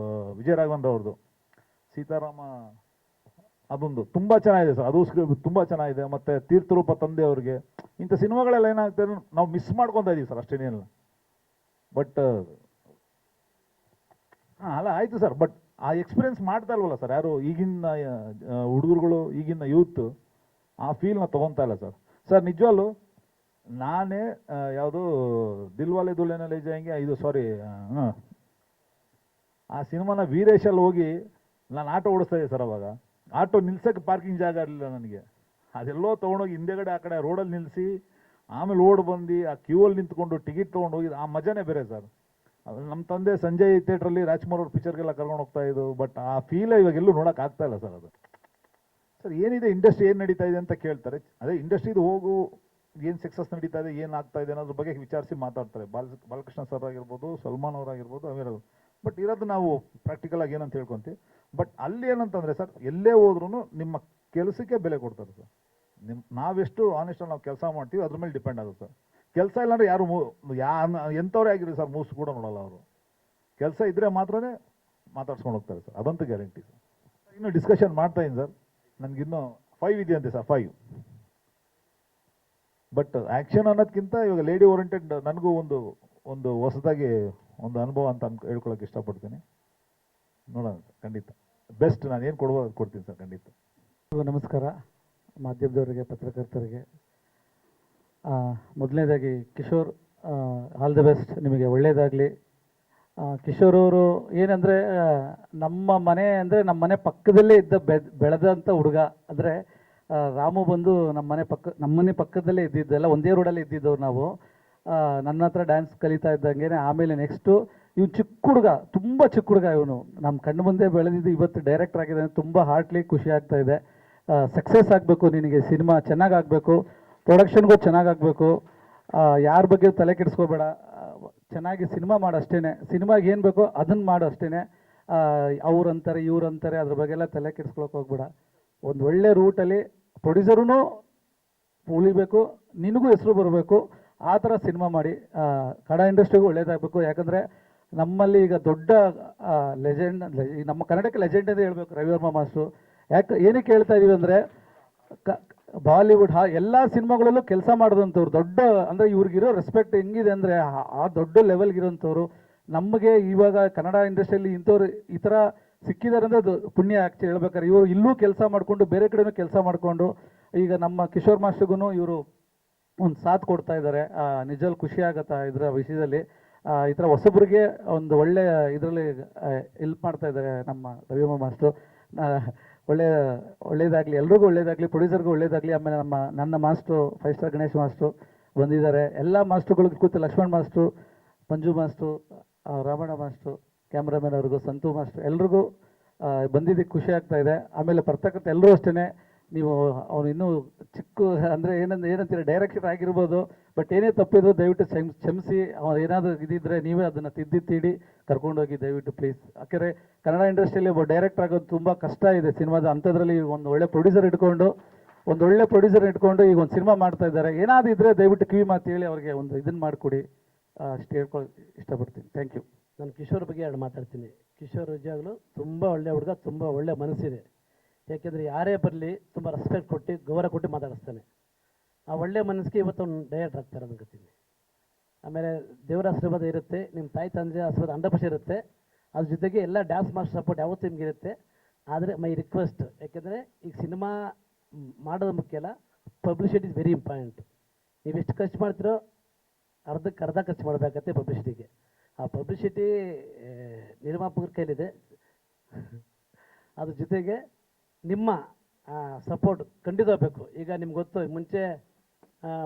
ವಿಜಯ ರಾಘವೇಂದ್ರ ಅವ್ರದ್ದು ಸೀತಾರಾಮ, ಅದೊಂದು ತುಂಬ ಚೆನ್ನಾಗಿದೆ ಸರ್. ಅದು ಸ್ಕ್ರಿಪ್ಟ್ ತುಂಬ ಚೆನ್ನಾಗಿದೆ. ಮತ್ತು ತೀರ್ಥರೂಪ ತಂದೆ ಅವ್ರಿಗೆ ಇಂಥ ಸಿನಿಮಾಗಳೆಲ್ಲ ಏನಾಗ್ತದೆ ನಾವು ಮಿಸ್ ಮಾಡ್ಕೊತಾ ಇದ್ದೀವಿ ಸರ್, ಅಷ್ಟೇನಿಲ್ಲ. ಬಟ್ ಹಾಂ ಅಲ್ಲ ಆಯಿತು ಸರ್. ಬಟ್ ಆ ಎಕ್ಸ್ಪೀರಿಯನ್ಸ್ ಮಾಡ್ತಾ ಇಲ್ವಲ್ಲ ಸರ್ ಯಾರು, ಈಗಿನ ಹುಡುಗರುಗಳು, ಈಗಿನ ಯೂತ್ ಆ ಫೀಲ್ನ ತೊಗೊತಾ ಇಲ್ಲ ಸರ್. ಸರ್ ನಿಜವಲ್ಲೂ ನಾನೇ ಯಾವುದು ದಿಲ್ವಾಲೆ ದುಲ್ಹನಿಯಾ ಲೇ ಜಾಯೆಂಗೆ, ಇದು ಸಾರಿ ಆ ಸಿನಿಮಾನ ವೀರೇಶಲ್ಲಿ ಹೋಗಿ ನಾನು ಆಟೋ ಓಡಿಸ್ತಾ ಇದ್ದೆ ಸರ್. ಅವಾಗ ಆಟೋ ನಿಲ್ಸೋಕ್ಕೆ ಪಾರ್ಕಿಂಗ್ ಜಾಗ ಇರಲಿಲ್ಲ ನನಗೆ. ಅದೆಲ್ಲೋ ತೊಗೊಂಡೋಗಿ ಹಿಂದೆಗಡೆ ಆ ಕಡೆ ರೋಡಲ್ಲಿ ನಿಲ್ಲಿಸಿ ಆಮೇಲೆ ಓಡ್ ಬಂದು ಆ ಕ್ಯೂವಲ್ಲಿ ನಿಂತ್ಕೊಂಡು ಟಿಕೆಟ್ ತೊಗೊಂಡು ಹೋಗಿದ್ದು ಆ ಮಜಾನೇ ಬೇರೆ ಸರ್. ಅದು ನಮ್ಮ ತಂದೆ ಸಂಜಯ್ ಥಿಯೇಟ್ರಲ್ಲಿ ರಾಜ್ಕುಮಾರ್ ಅವ್ರ ಪಿಕ್ಚರ್ಗೆಲ್ಲ ಕರ್ಕೊಂಡು ಹೋಗ್ತಾ ಇದ್ದು. ಬಟ್ ಆ ಫೀಲೇ ಇವಾಗ ಎಲ್ಲೂ ನೋಡೋಕೆ ಆಗ್ತಾ ಇಲ್ಲ ಸರ್. ಅದು ಸರ್ ಏನಿದೆ ಇಂಡಸ್ಟ್ರಿ ಏನು ನಡೀತಾ ಇದೆ ಅಂತ ಕೇಳ್ತಾರೆ. ಅದೇ ಇಂಡಸ್ಟ್ರಿದು ಹೋಗು, ಏನು ಸಕ್ಸಸ್ ನಡೀತಾ ಇದೆ, ಏನು ಆಗ್ತಾ ಇದೆ ಅನ್ನೋದ್ರ ಬಗ್ಗೆ ವಿಚಾರಿಸಿ ಮಾತಾಡ್ತಾರೆ. ಬಾಲಕೃಷ್ಣ ಸರ್ ಆಗಿರ್ಬೋದು, ಸಲ್ಮಾನ್ ಅವರಾಗಿರ್ಬೋದು, ಅಮೀರ್. ಬಟ್ ಇರೋದು ನಾವು ಪ್ರಾಕ್ಟಿಕಲ್ ಆಗಿ ಏನಂತ ಹೇಳ್ಕೊತೀವಿ. ಬಟ್ ಅಲ್ಲಿ ಏನಂತಂದರೆ ಸರ್, ಎಲ್ಲೇ ಹೋದ್ರೂ ನಿಮ್ಮ ಕೆಲಸಕ್ಕೆ ಬೆಲೆ ಕೊಡ್ತಾರೆ ಸರ್. ನಾವೆಷ್ಟು ಆನೆಸ್ಟಾಗಿ ನಾವು ಕೆಲಸ ಮಾಡ್ತೀವಿ ಅದ್ರ ಮೇಲೆ ಡಿಪೆಂಡ್ ಆಗುತ್ತೆ ಸರ್. ಕೆಲಸ ಇಲ್ಲಾಂದ್ರೆ ಯಾರು ಎಂಥವ್ರೇ ಆಗಿರಿ ಸರ್, ಮೂಸು ಕೂಡ ನೋಡಲ್ಲ ಅವರು. ಕೆಲಸ ಇದ್ದರೆ ಮಾತ್ರನೇ ಮಾತಾಡ್ಸ್ಕೊಂಡು ಹೋಗ್ತಾರೆ ಸರ್, ಅದಂತೂ ಗ್ಯಾರಂಟಿ ಸರ್. ಇನ್ನೂ ಡಿಸ್ಕಷನ್ ಮಾಡ್ತಾ ಇದ್ದೀನಿ ಸರ್, ನನಗಿನ್ನೂ 5 ಇದೆಯಂತೆ ಸರ್, 5. ಬಟ್ ಆ್ಯಕ್ಷನ್ ಅನ್ನೋದಕ್ಕಿಂತ ಇವಾಗ ಲೇಡಿ ಓರಿಯೆಂಟೆಡ್ ನನಗೂ ಒಂದು ಹೊಸದಾಗಿ ಒಂದು ಅನುಭವ ಅಂತ ಹೇಳ್ಕೊಳಕ್ಕೆ ಇಷ್ಟಪಡ್ತೀನಿ. ನೋಡೋಣ ಖಂಡಿತ ಬೆಸ್ಟ್ ನಾನು ಏನು ಕೊಡ್ಬೋದು ಅದು ಕೊಡ್ತೀನಿ ಸರ್ ಖಂಡಿತ. ನಮಸ್ಕಾರ ಮಾಧ್ಯಮದವರಿಗೆ, ಪತ್ರಕರ್ತರಿಗೆ. ಮೊದಲನೇದಾಗಿ ಕಿಶೋರ್, ಆಲ್ ದಿ ಬೆಸ್ಟ್, ನಿಮಗೆ ಒಳ್ಳೆಯದಾಗಲಿ. ಕಿಶೋರ್ ಅವರು ಏನಂದರೆ ನಮ್ಮ ಮನೆ ಪಕ್ಕದಲ್ಲೇ ಇದ್ದ ಬೆಳೆದಂಥ ಹುಡುಗ. ಅಂದರೆ ರಾಮು ಬಂದು ನಮ್ಮ ಮನೆ ಪಕ್ಕದಲ್ಲೇ ಇದ್ದಿದ್ದೆಲ್ಲ, ಒಂದೇ ರೋಡಲ್ಲೇ ಇದ್ದಿದ್ದವ್ರು ನಾವು. ನನ್ನ ಹತ್ರ ಡ್ಯಾನ್ಸ್ ಕಲಿತಾ ಇದ್ದಂಗೆ ಆಮೇಲೆ ನೆಕ್ಸ್ಟು ಇವ್ನು ಚಿಕ್ಕ ಹುಡುಗ, ತುಂಬ ಚಿಕ್ಕ ಹುಡುಗ ಇವನು, ನಮ್ಮ ಕಣ್ಣು ಮುಂದೆ ಬೆಳೆದಿದ್ದು ಇವತ್ತು ಡೈರೆಕ್ಟರ್ ಆಗಿದ್ದಾನೆ. ತುಂಬ ಹಾರ್ಟ್ಲಿ ಖುಷಿ ಆಗ್ತಾ ಇದೆ. ಸಕ್ಸಸ್ ಆಗಬೇಕು, ನಿನಗೆ ಸಿನಿಮಾ ಚೆನ್ನಾಗಾಗಬೇಕು, ಪ್ರೊಡಕ್ಷನ್ಗೂ ಚೆನ್ನಾಗಾಗಬೇಕು. ಯಾರ ಬಗ್ಗೆ ತಲೆ ಕೆಡಿಸ್ಕೋಬೇಡ, ಚೆನ್ನಾಗಿ ಸಿನಿಮಾ ಮಾಡು ಅಷ್ಟೇ. ಸಿನಿಮಾಗೆ ಏನು ಬೇಕೋ ಅದನ್ನು ಮಾಡು ಅಷ್ಟೇ. ಅವ್ರಂತಾರೆ ಇವ್ರಂತಾರೆ ಅದ್ರ ಬಗ್ಗೆ ಎಲ್ಲ ತಲೆ ಕೆಡಿಸ್ಕೊಳಕ್ಕೆ ಹೋಗ್ಬೇಡ. ಒಂದು ಒಳ್ಳೆ ರೂಟಲ್ಲಿ ಪ್ರೊಡ್ಯೂಸರೂ ಉಳಿಬೇಕು, ನಿನಗೂ ಹೆಸರು ಬರಬೇಕು, ಆ ಥರ ಸಿನಿಮಾ ಮಾಡಿ ಕನ್ನಡ ಇಂಡಸ್ಟ್ರಿಗೂ ಒಳ್ಳೇದಾಗಬೇಕು. ಯಾಕಂದರೆ ನಮ್ಮಲ್ಲಿ ಈಗ ದೊಡ್ಡ ಲೆಜೆಂಡ್, ನಮ್ಮ ಕನ್ನಡಕ್ಕೆ ಲೆಜೆಂಡ್ ಅಂತ ಹೇಳ್ಬೇಕು ರವಿವರ್ಮ ಮಾಸ್ಟ್ರು. ಏನಕ್ಕೆ ಹೇಳ್ತಾ ಇದೀವಿ ಅಂದರೆ ಬಾಲಿವುಡ್ ಎಲ್ಲ ಸಿನಿಮಾಗಳಲ್ಲೂ ಕೆಲಸ ಮಾಡಿದಂಥವ್ರು ದೊಡ್ಡ, ಅಂದರೆ ಇವ್ರಿಗಿರೋ ರೆಸ್ಪೆಕ್ಟ್ ಹೆಂಗಿದೆ ಅಂದರೆ ಆ ದೊಡ್ಡ ಲೆವೆಲ್ಗಿರೋಂಥವ್ರು. ನಮಗೆ ಇವಾಗ ಕನ್ನಡ ಇಂಡಸ್ಟ್ರಿಯಲ್ಲಿ ಇಂಥವ್ರು ಈ ಥರ ಸಿಕ್ಕಿದ್ದಾರೆ ಅಂದರೆ ಅದು ಪುಣ್ಯ ಆ್ಯಕ್ಚುಲಿ ಹೇಳ್ಬೇಕಾದ್ರೆ. ಇವರು ಇಲ್ಲೂ ಕೆಲಸ ಮಾಡಿಕೊಂಡು ಬೇರೆ ಕಡೆನೂ ಕೆಲಸ ಮಾಡಿಕೊಂಡು ಈಗ ನಮ್ಮ ಕಿಶೋರ್ ಮಾಸ್ಟ್ರಿಗೂ ಇವರು ಒಂದು ಸಾಥ್ ಕೊಡ್ತಾ ಇದ್ದಾರೆ. ನಿಜವೂ ಖುಷಿ ಆಗುತ್ತಾ ಇದರ ವಿಷಯದಲ್ಲಿ. ಈ ಥರ ಹೊಸಬ್ರಿಗೆ ಒಂದು ಒಳ್ಳೆಯ ಇದರಲ್ಲಿ ಹೆಲ್ಪ್ ಮಾಡ್ತಾ ಇದ್ದಾರೆ ನಮ್ಮ ರವಿವರ್ಮ ಮಾಸ್ಟ್ರು. ಒಳ್ಳೇದಾಗಲಿ, ಎಲ್ರಿಗೂ ಒಳ್ಳೇದಾಗಲಿ, ಪ್ರೊಡ್ಯೂಸರ್ಗೂ ಒಳ್ಳೇದಾಗಲಿ. ಆಮೇಲೆ ನನ್ನ ಮಾಸ್ಟ್ರು 5 ಸ್ಟಾರ್ ಗಣೇಶ್ ಮಾಸ್ಟ್ರು ಬಂದಿದ್ದಾರೆ. ಎಲ್ಲ ಮಾಸ್ಟ್ರುಗಳಿಗೆ ಕೂತು ಲಕ್ಷ್ಮಣ್ ಮಾಸ್ಟ್ರು, ಮಂಜು ಮಾಸ್ಟ್ರು, ರಾಮಣ್ಣ ಮಾಸ್ಟ್ರು, ಕ್ಯಾಮ್ರಾಮನ್ ಅವ್ರಿಗೂ, ಸಂತು ಮಾಸ್ಟ್ರು ಎಲ್ರಿಗೂ ಬಂದಿದ್ದಕ್ಕೆ ಖುಷಿ ಆಗ್ತಾ ಇದೆ. ಆಮೇಲೆ ಬರ್ತಕ್ಕಂಥ ಎಲ್ಲರೂ ಅಷ್ಟೇ, ನೀವು ಅವನು ಇನ್ನೂ ಚಿಕ್ಕ ಅಂದರೆ ಏನಂತೀರ ಡೈರೆಕ್ಟರ್ ಆಗಿರ್ಬೋದು, ಬಟ್ ಏನೇ ತಪ್ಪಿದ್ರು ದಯವಿಟ್ಟು ಕ್ಷಮಿಸಿ. ಅವ್ರು ಏನಾದರೂ ಇದಿದ್ರೆ ನೀವೇ ಅದನ್ನು ತಿದ್ದಿ ಕರ್ಕೊಂಡೋಗಿ ದಯವಿಟ್ಟು ಪ್ಲೀಸ್. ಯಾಕೆಂದರೆ ಕನ್ನಡ ಇಂಡಸ್ಟ್ರಿಯಲ್ಲಿ ಒಬ್ಬ ಡೈರೆಕ್ಟರ್ ಆಗೋದು ತುಂಬ ಕಷ್ಟ ಇದೆ ಸಿನಿಮಾದ. ಅಂಥದ್ರಲ್ಲಿ ಒಂದು ಒಳ್ಳೆ ಪ್ರೊಡ್ಯೂಸರ್ ಇಟ್ಕೊಂಡು ಈಗ ಒಂದು ಸಿನಿಮಾ ಮಾಡ್ತಾ ಇದ್ದಾರೆ. ಏನಾದರೂ ಇದ್ದರೆ ದಯವಿಟ್ಟು ಕಿವಿ ಮಾತು ಹೇಳಿ ಅವ್ರಿಗೆ ಒಂದು ಇದನ್ನು ಮಾಡಿಕೊಡಿ. ಅಷ್ಟು ಹೇಳ್ಕೊಳ್ಳಿ ಇಷ್ಟಪಡ್ತೀನಿ. Thank you. ನಾನು ಕಿಶೋರ್ ಬಗ್ಗೆ ಎರಡು ಮಾತಾಡ್ತೀನಿ. ಕಿಶೋರ್ ನಿಜವಾಗ್ಲೂ ತುಂಬ ಒಳ್ಳೆ ಹುಡುಗ, ತುಂಬ ಒಳ್ಳೆ ಮನಸ್ಸಿದೆ. ಯಾಕೆಂದರೆ ಯಾರೇ ಬರಲಿ ತುಂಬ ರೆಸ್ಪೆಕ್ಟ್ ಕೊಟ್ಟು ಗೌರವ ಕೊಟ್ಟು ಮಾತಾಡಿಸ್ತಾನೆ. ಆ ಒಳ್ಳೆ ಮನಸ್ಸಿಗೆ ಇವತ್ತು ಅವ್ನು ಡೈರೆಕ್ಟರ್ ಆಗ್ತಾರೆ ಅನ್ಕೋತೀನಿ. ಆಮೇಲೆ ದೇವರ ಆಶೀರ್ವಾದ ಇರುತ್ತೆ, ನಿಮ್ಮ ತಾಯಿ ತಂದೆ ಆಶೀರ್ವಾದ 100% ಇರುತ್ತೆ. ಅದ್ರ ಜೊತೆಗೆ ಎಲ್ಲ ಡ್ಯಾನ್ಸ್ ಮಾಸ್ಟರ್ ಸಪೋರ್ಟ್ ಯಾವತ್ತೂ ನಿಮ್ಗೆ ಇರುತ್ತೆ. ಆದರೆ ಮೈ ರಿಕ್ವೆಸ್ಟ್, ಯಾಕೆಂದರೆ ಈಗ ಸಿನಿಮಾ ಮಾಡೋದು ಮುಖ್ಯ ಅಲ್ಲ, ಪಬ್ಲಿಸಿಟಿ ಇಸ್ ವೆರಿ ಇಂಪಾರ್ಟೆಂಟ್. ನೀವು ಎಷ್ಟು ಖರ್ಚು ಮಾಡ್ತೀರೋ ಅರ್ಧಕ್ಕೆ ಅರ್ಧ ಖರ್ಚು ಮಾಡಬೇಕತ್ತೆ ಪಬ್ಲಿಸಿಟಿಗೆ. ಆ ಪಬ್ಲಿಸಿಟಿ ನಿರ್ಮಾಪಕರ ಕೈಲಿದೆ. ಅದ್ರ ಜೊತೆಗೆ ನಿಮ್ಮ ಸಪೋರ್ಟ್ ಖಂಡಿತ ಬೇಕು. ಈಗ ನಿಮ್ಗೆ ಗೊತ್ತು, ಮುಂಚೆ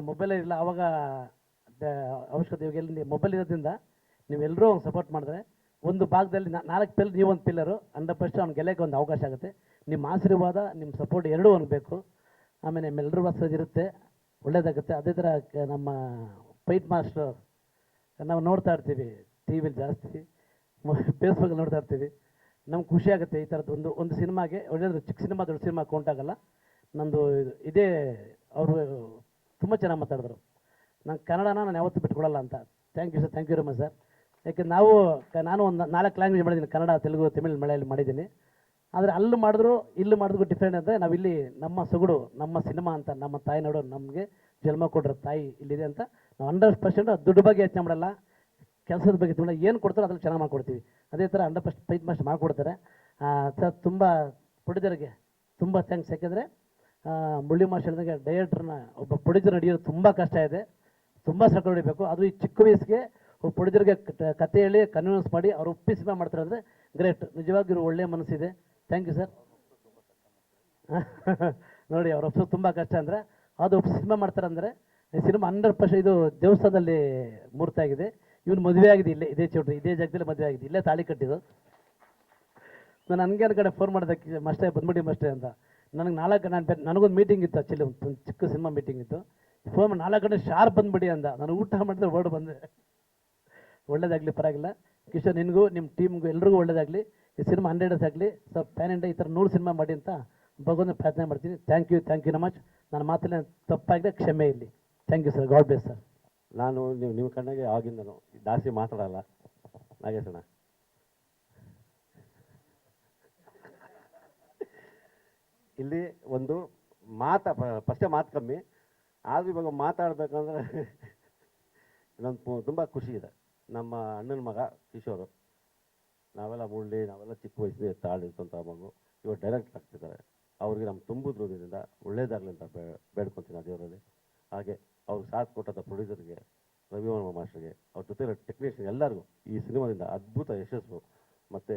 ಮೊಬೈಲೇ ಇಲ್ಲ, ಆವಾಗ ಅವಶ್ಯಕತೆ. ಇವಾಗ ಎಲ್ಲಿ ಮೊಬೈಲ್ ಇರೋದ್ರಿಂದ ನೀವೆಲ್ಲರೂ ಅವ್ನು ಸಪೋರ್ಟ್ ಮಾಡಿದ್ರೆ ಒಂದು ಭಾಗದಲ್ಲಿ 4 ಪಿಲ್ಲರ್, ನೀವೊಂದು ಪಿಲ್ಲರು, 100% ಅವ್ನು ಗೆಲ್ಲಕ್ಕೆ ಒಂದು ಅವಕಾಶ ಆಗುತ್ತೆ. ನಿಮ್ಮ ಆಶೀರ್ವಾದ, ನಿಮ್ಮ ಸಪೋರ್ಟ್ ಎರಡೂ ಅವ್ನಿಗೆ ಬೇಕು. ಆಮೇಲೆ ನಿಮ್ಮೆಲ್ಲರೂ ಆಶೀರ್ವಾದ ಇರುತ್ತೆ, ಒಳ್ಳೇದಾಗುತ್ತೆ. ಅದೇ ಥರ ನಮ್ಮ ಫೈಟ್ ಮಾಸ್ಟ್ರು ನಾವು ನೋಡ್ತಾ ಇರ್ತೀವಿ ಟಿ ವಿಲಿ ಜಾಸ್ತಿ, ಫೇಸ್ಬುಕ್ಕಲ್ಲಿ ನೋಡ್ತಾ ಇರ್ತೀವಿ. ನಮ್ಗೆ ಖುಷಿ ಆಗುತ್ತೆ ಈ ಥರದ್ದು ಒಂದು ಸಿನಿಮಾಗೆ. ಒಳ್ಳೆಯದು, ಚಿಕ್ಕ ಸಿನಿಮಾ ದೊಡ್ಡ ಸಿನಿಮಾ ಕೌಂಟ್ ಆಗಲ್ಲ. ನಂದು ಇದೇ ಅವರು ತುಂಬ ಚೆನ್ನಾಗಿ ಮಾತಾಡಿದ್ರು. ನಂಗೆ ಕನ್ನಡನ ನಾನು ಯಾವತ್ತೂ ಬಿಟ್ಕೊಡಲ್ಲ ಅಂತ. Thank you sir, thank you very much sir. ಯಾಕೆಂದ್ರೆ ನಾನು ಒಂದು 4 ಲ್ಯಾಂಗ್ವೇಜ್ ಮಾಡಿದ್ದೀನಿ, ಕನ್ನಡ, ತೆಲುಗು, ತಮಿಳ್, ಮಲಯಾಳಿ ಮಾಡಿದ್ದೀನಿ. ಆದರೆ ಅಲ್ಲಿ ಮಾಡಿದ್ರು ಇಲ್ಲಿ ಮಾಡಿದ್ರು ಡಿಫ್ರೆಂಟ್ ಅಂದರೆ ನಾವಿಲ್ಲಿ ನಮ್ಮ ಸೊಗಡು, ನಮ್ಮ ಸಿನಿಮಾ ಅಂತ, ನಮ್ಮ ತಾಯಿ ನೋಡೋ ನಮಗೆ ಜನ್ಮ ಕೊಡ್ರೋ ತಾಯಿ ಇಲ್ಲಿದೆ ಅಂತ ನಾವು 100% ದುಡ್ಡು ಬಗ್ಗೆ ಯೋಚನೆ ಮಾಡಲ್ಲ, ಕೆಲಸದ ಬಗ್ಗೆ ತುಂಬ ಏನು ಕೊಡ್ತಾರೋ ಅದ್ರಲ್ಲಿ ಚೆನ್ನಾಗಿ ಮಾಡ್ಕೊಡ್ತೀವಿ. ಅದೇ ಥರ 100% ಫೈಟ್ ಮಾಸ್ಟರ್ ಮಾಡಿಕೊಡ್ತಾರೆ ಸರ್. ತುಂಬ ಪ್ರೊಡ್ಯೂಸರ್ಗೆ ತುಂಬ ಥ್ಯಾಂಕ್ಸ್. ಯಾಕೆಂದರೆ ಮುಳ್ಳಿ ಮಾಸ್ಟರ್ ಹೇಳಿದಂಗೆ ಡೈರೆಕ್ಟ್ರನ್ನ ಒಬ್ಬ ಪ್ರೊಡ್ಯೂಸರ್ ನಡೆಯೋದು ತುಂಬ ಕಷ್ಟ ಇದೆ, ತುಂಬ ಸರಕು ಹೊಡಿಬೇಕು. ಅದು ಈ ಚಿಕ್ಕ ವಯಸ್ಸಿಗೆ ಒಬ್ಬ ಪ್ರೊಡ್ಯೂಸರ್ಗೆ ಕತೆ ಹೇಳಿ ಕನ್ವಿನ್ಸ್ ಮಾಡಿ ಅವ್ರು ಒಪ್ಪಿಸಿ ಮಾಡ್ತಾರೆ ಅಂದರೆ ಗ್ರೇಟ್. ನಿಜವಾಗಿರೋ ಒಳ್ಳೆಯ ಮನಸ್ಸಿದೆ. Thank you sir. ನೋಡಿ, ಅವ್ರ ಒಪ್ಸೋದು ತುಂಬ ಕಷ್ಟ ಅಂದರೆ ಅದು ಒಪ್ಪಿಸಿ ಸಿನಿಮಾ ಮಾಡ್ತಾರೆ ಅಂದರೆ ಸಿನಿಮಾ 100% ಇದು ದೇವಸ್ಥಾನದಲ್ಲಿ ಮೂರ್ತಿ ಆಗಿದೆ. ಇವನು ಮದುವೆ ಆಗಿದೆ ಇಲ್ಲೇ, ಇದೇ ಚೌಟ್ರಿ, ಇದೇ ಜಾಗದಲ್ಲಿ ಮದುವೆ ಆಗಿದೆ, ಇಲ್ಲೇ ತಾಳಿ ಕಟ್ಟಿದ್ದು. ನಾನು ಹಂಗೆ ಕಡೆ ಫೋನ್ ಮಾಡೋದಕ್ಕೆ ಮಸ್ಟೇ ಬಂದ್ಬಿಡಿ ಮಸ್ಟೇ ಅಂತ. ನನಗೊಂದು ಮೀಟಿಂಗ್ ಇತ್ತು, ಆ್ಯಕ್ಚುಲಿ ಒಂದು ಚಿಕ್ಕ ಸಿನಿಮಾ ಮೀಟಿಂಗ್ ಇತ್ತು. ಫೋನ್ ಮಾಡಿ 4 ಗಂಟೆ ಶಾರ್ಪ್ ಬಂದುಬಿಡಿ ಅಂದ. ನಾನು ಊಟ ಮಾಡಿದ್ರೆ ಓಡ್ ಬಂದೆ. ಒಳ್ಳೇದಾಗಲಿ, ಪರವಾಗಿಲ್ಲ. ಕಿಶೋರ್, ನಿನಗೂ ನಿಮ್ಮ ಟೀಮ್ಗೂ ಎಲ್ರಿಗೂ ಒಳ್ಳೇದಾಗಲಿ. ಈ ಸಿನಿಮಾ 100 ಡೇಸ್ ಆಗಲಿ, ಸ್ವಲ್ಪ ಪ್ಯಾನ್ ಇಂಡಿಯಾ ಈ ಥರ 100 ಸಿನಿಮಾ ಮಾಡಿ ಅಂತ ಭಗವಂತ ಪ್ರಾರ್ಥನೆ ಮಾಡ್ತೀನಿ. Thank you much. ನನ್ನ ಮಾತಲ್ಲಿ ತಪ್ಪಾಗಿದೆ, ಕ್ಷಮೆ ಇರಲಿ. Thank you sir. God bless sir. ನಾನು ನಿಮ್ಮ ಕಣ್ಣಾಗೆ ಆಗಿಂದನು ಜಾಸ್ತಿ ಮಾತಾಡಲ್ಲ ನಾಗೇಶಣ್ಣ. ಇಲ್ಲಿ ಒಂದು ಫಸ್ಟೇ ಮಾತು ಕಮ್ಮಿ, ಆದರೂ ಇವಾಗ ಮಾತಾಡಬೇಕಂದ್ರೆ ನಂಗೆ ತುಂಬ ಖುಷಿ ಇದೆ. ನಮ್ಮ ಅಣ್ಣನ ಮಗ ಕಿಶೋರು, ನಾವೆಲ್ಲ ಚಿಕ್ಕ ವಯಸ್ಸಿನ ತಾಳಿರ್ತಂಥ ಮಗು ಇವಾಗ ಡೈರೆಕ್ಟ್ ಆಗ್ತಿದ್ದಾರೆ. ಅವ್ರಿಗೆ ನಮ್ಮ ತುಂಬುದ್ರಿಂದ ಒಳ್ಳೇದಾಗಲಿ ಅಂತ ಬೇಡ್ಕೊತೀನಿ ಆ ದೇವರಲ್ಲಿ. ಹಾಗೆ ಅವ್ರಿಗೆ ಸಾಥ್ ಕೊಟ್ಟಂಥ ಪ್ರೊಡ್ಯೂಸರ್ಗೆ, ರವಿವರ್ಮ ಮಾಸ್ಟರ್ಗೆ, ಅವ್ರ ಜೊತೆ ಟೆಕ್ನಿಷಿಯನ್ ಎಲ್ಲರಿಗೂ ಈ ಸಿನಿಮಾದಿಂದ ಅದ್ಭುತ ಯಶಸ್ಸು ಮತ್ತು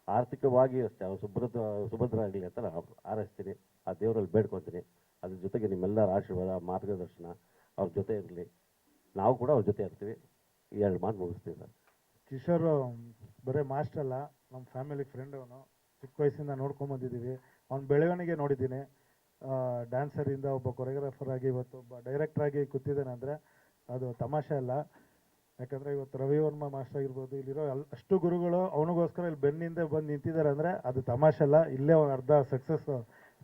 ಆರ್ಥಿಕವಾಗಿ ಅಷ್ಟೇ ಅವ್ರು ಸುಭದ್ರ ಆಗಲಿ ಅಂತ ನಾನು ಹಾರೈಸ್ತೀನಿ, ಆ ದೇವರಲ್ಲಿ ಬೇಡ್ಕೊತೀನಿ. ಅದ್ರ ಜೊತೆಗೆ ನಿಮ್ಮೆಲ್ಲರ ಆಶೀರ್ವಾದ, ಮಾರ್ಗದರ್ಶನ ಅವ್ರ ಜೊತೆ ಇರಲಿ. ನಾವು ಕೂಡ ಅವ್ರ ಜೊತೆ ಇರ್ತೀವಿ. ಈ 2 ಮಾತು ಮುಗಿಸ್ತೀವಿ ಸರ್. ಕಿಶೋರ್ ಬರೀ ಮಾಸ್ಟರ್ ಅಲ್ಲ, ನಮ್ಮ ಫ್ಯಾಮಿಲಿ ಫ್ರೆಂಡ್. ಅವನು ಚಿಕ್ಕ ವಯಸ್ಸಿಂದ ನೋಡ್ಕೊಂಬಂದಿದ್ದೀವಿ. ಅವ್ನ ಬೆಳವಣಿಗೆ ನೋಡಿದ್ದೀನಿ. ಡ್ಯಾನ್ಸರಿಂದ ಒಬ್ಬ ಕೊರಿಯೋಗ್ರಾಫರ್ ಆಗಿ ಇವತ್ತು ಒಬ್ಬ ಡೈರೆಕ್ಟರ್ ಆಗಿ ಕೂತಿದ್ದಾನೆ ಅಂದರೆ ಅದು ತಮಾಷೆ ಅಲ್ಲ. ಯಾಕಂದರೆ ಇವತ್ತು ರವಿವರ್ಮ ಮಾಸ್ಟರ್ ಆಗಿರ್ಬೋದು, ಇಲ್ಲಿರೋ ಅಷ್ಟು ಗುರುಗಳು ಅವನಿಗೋಸ್ಕರ ಇಲ್ಲಿ ಬೆನ್ನಿಂದ ಬಂದು ನಿಂತಿದ್ದಾರೆ ಅಂದರೆ ಅದು ತಮಾಷೆ ಅಲ್ಲ. ಇಲ್ಲೇ ಒಂದು ಅರ್ಧ ಸಕ್ಸಸ್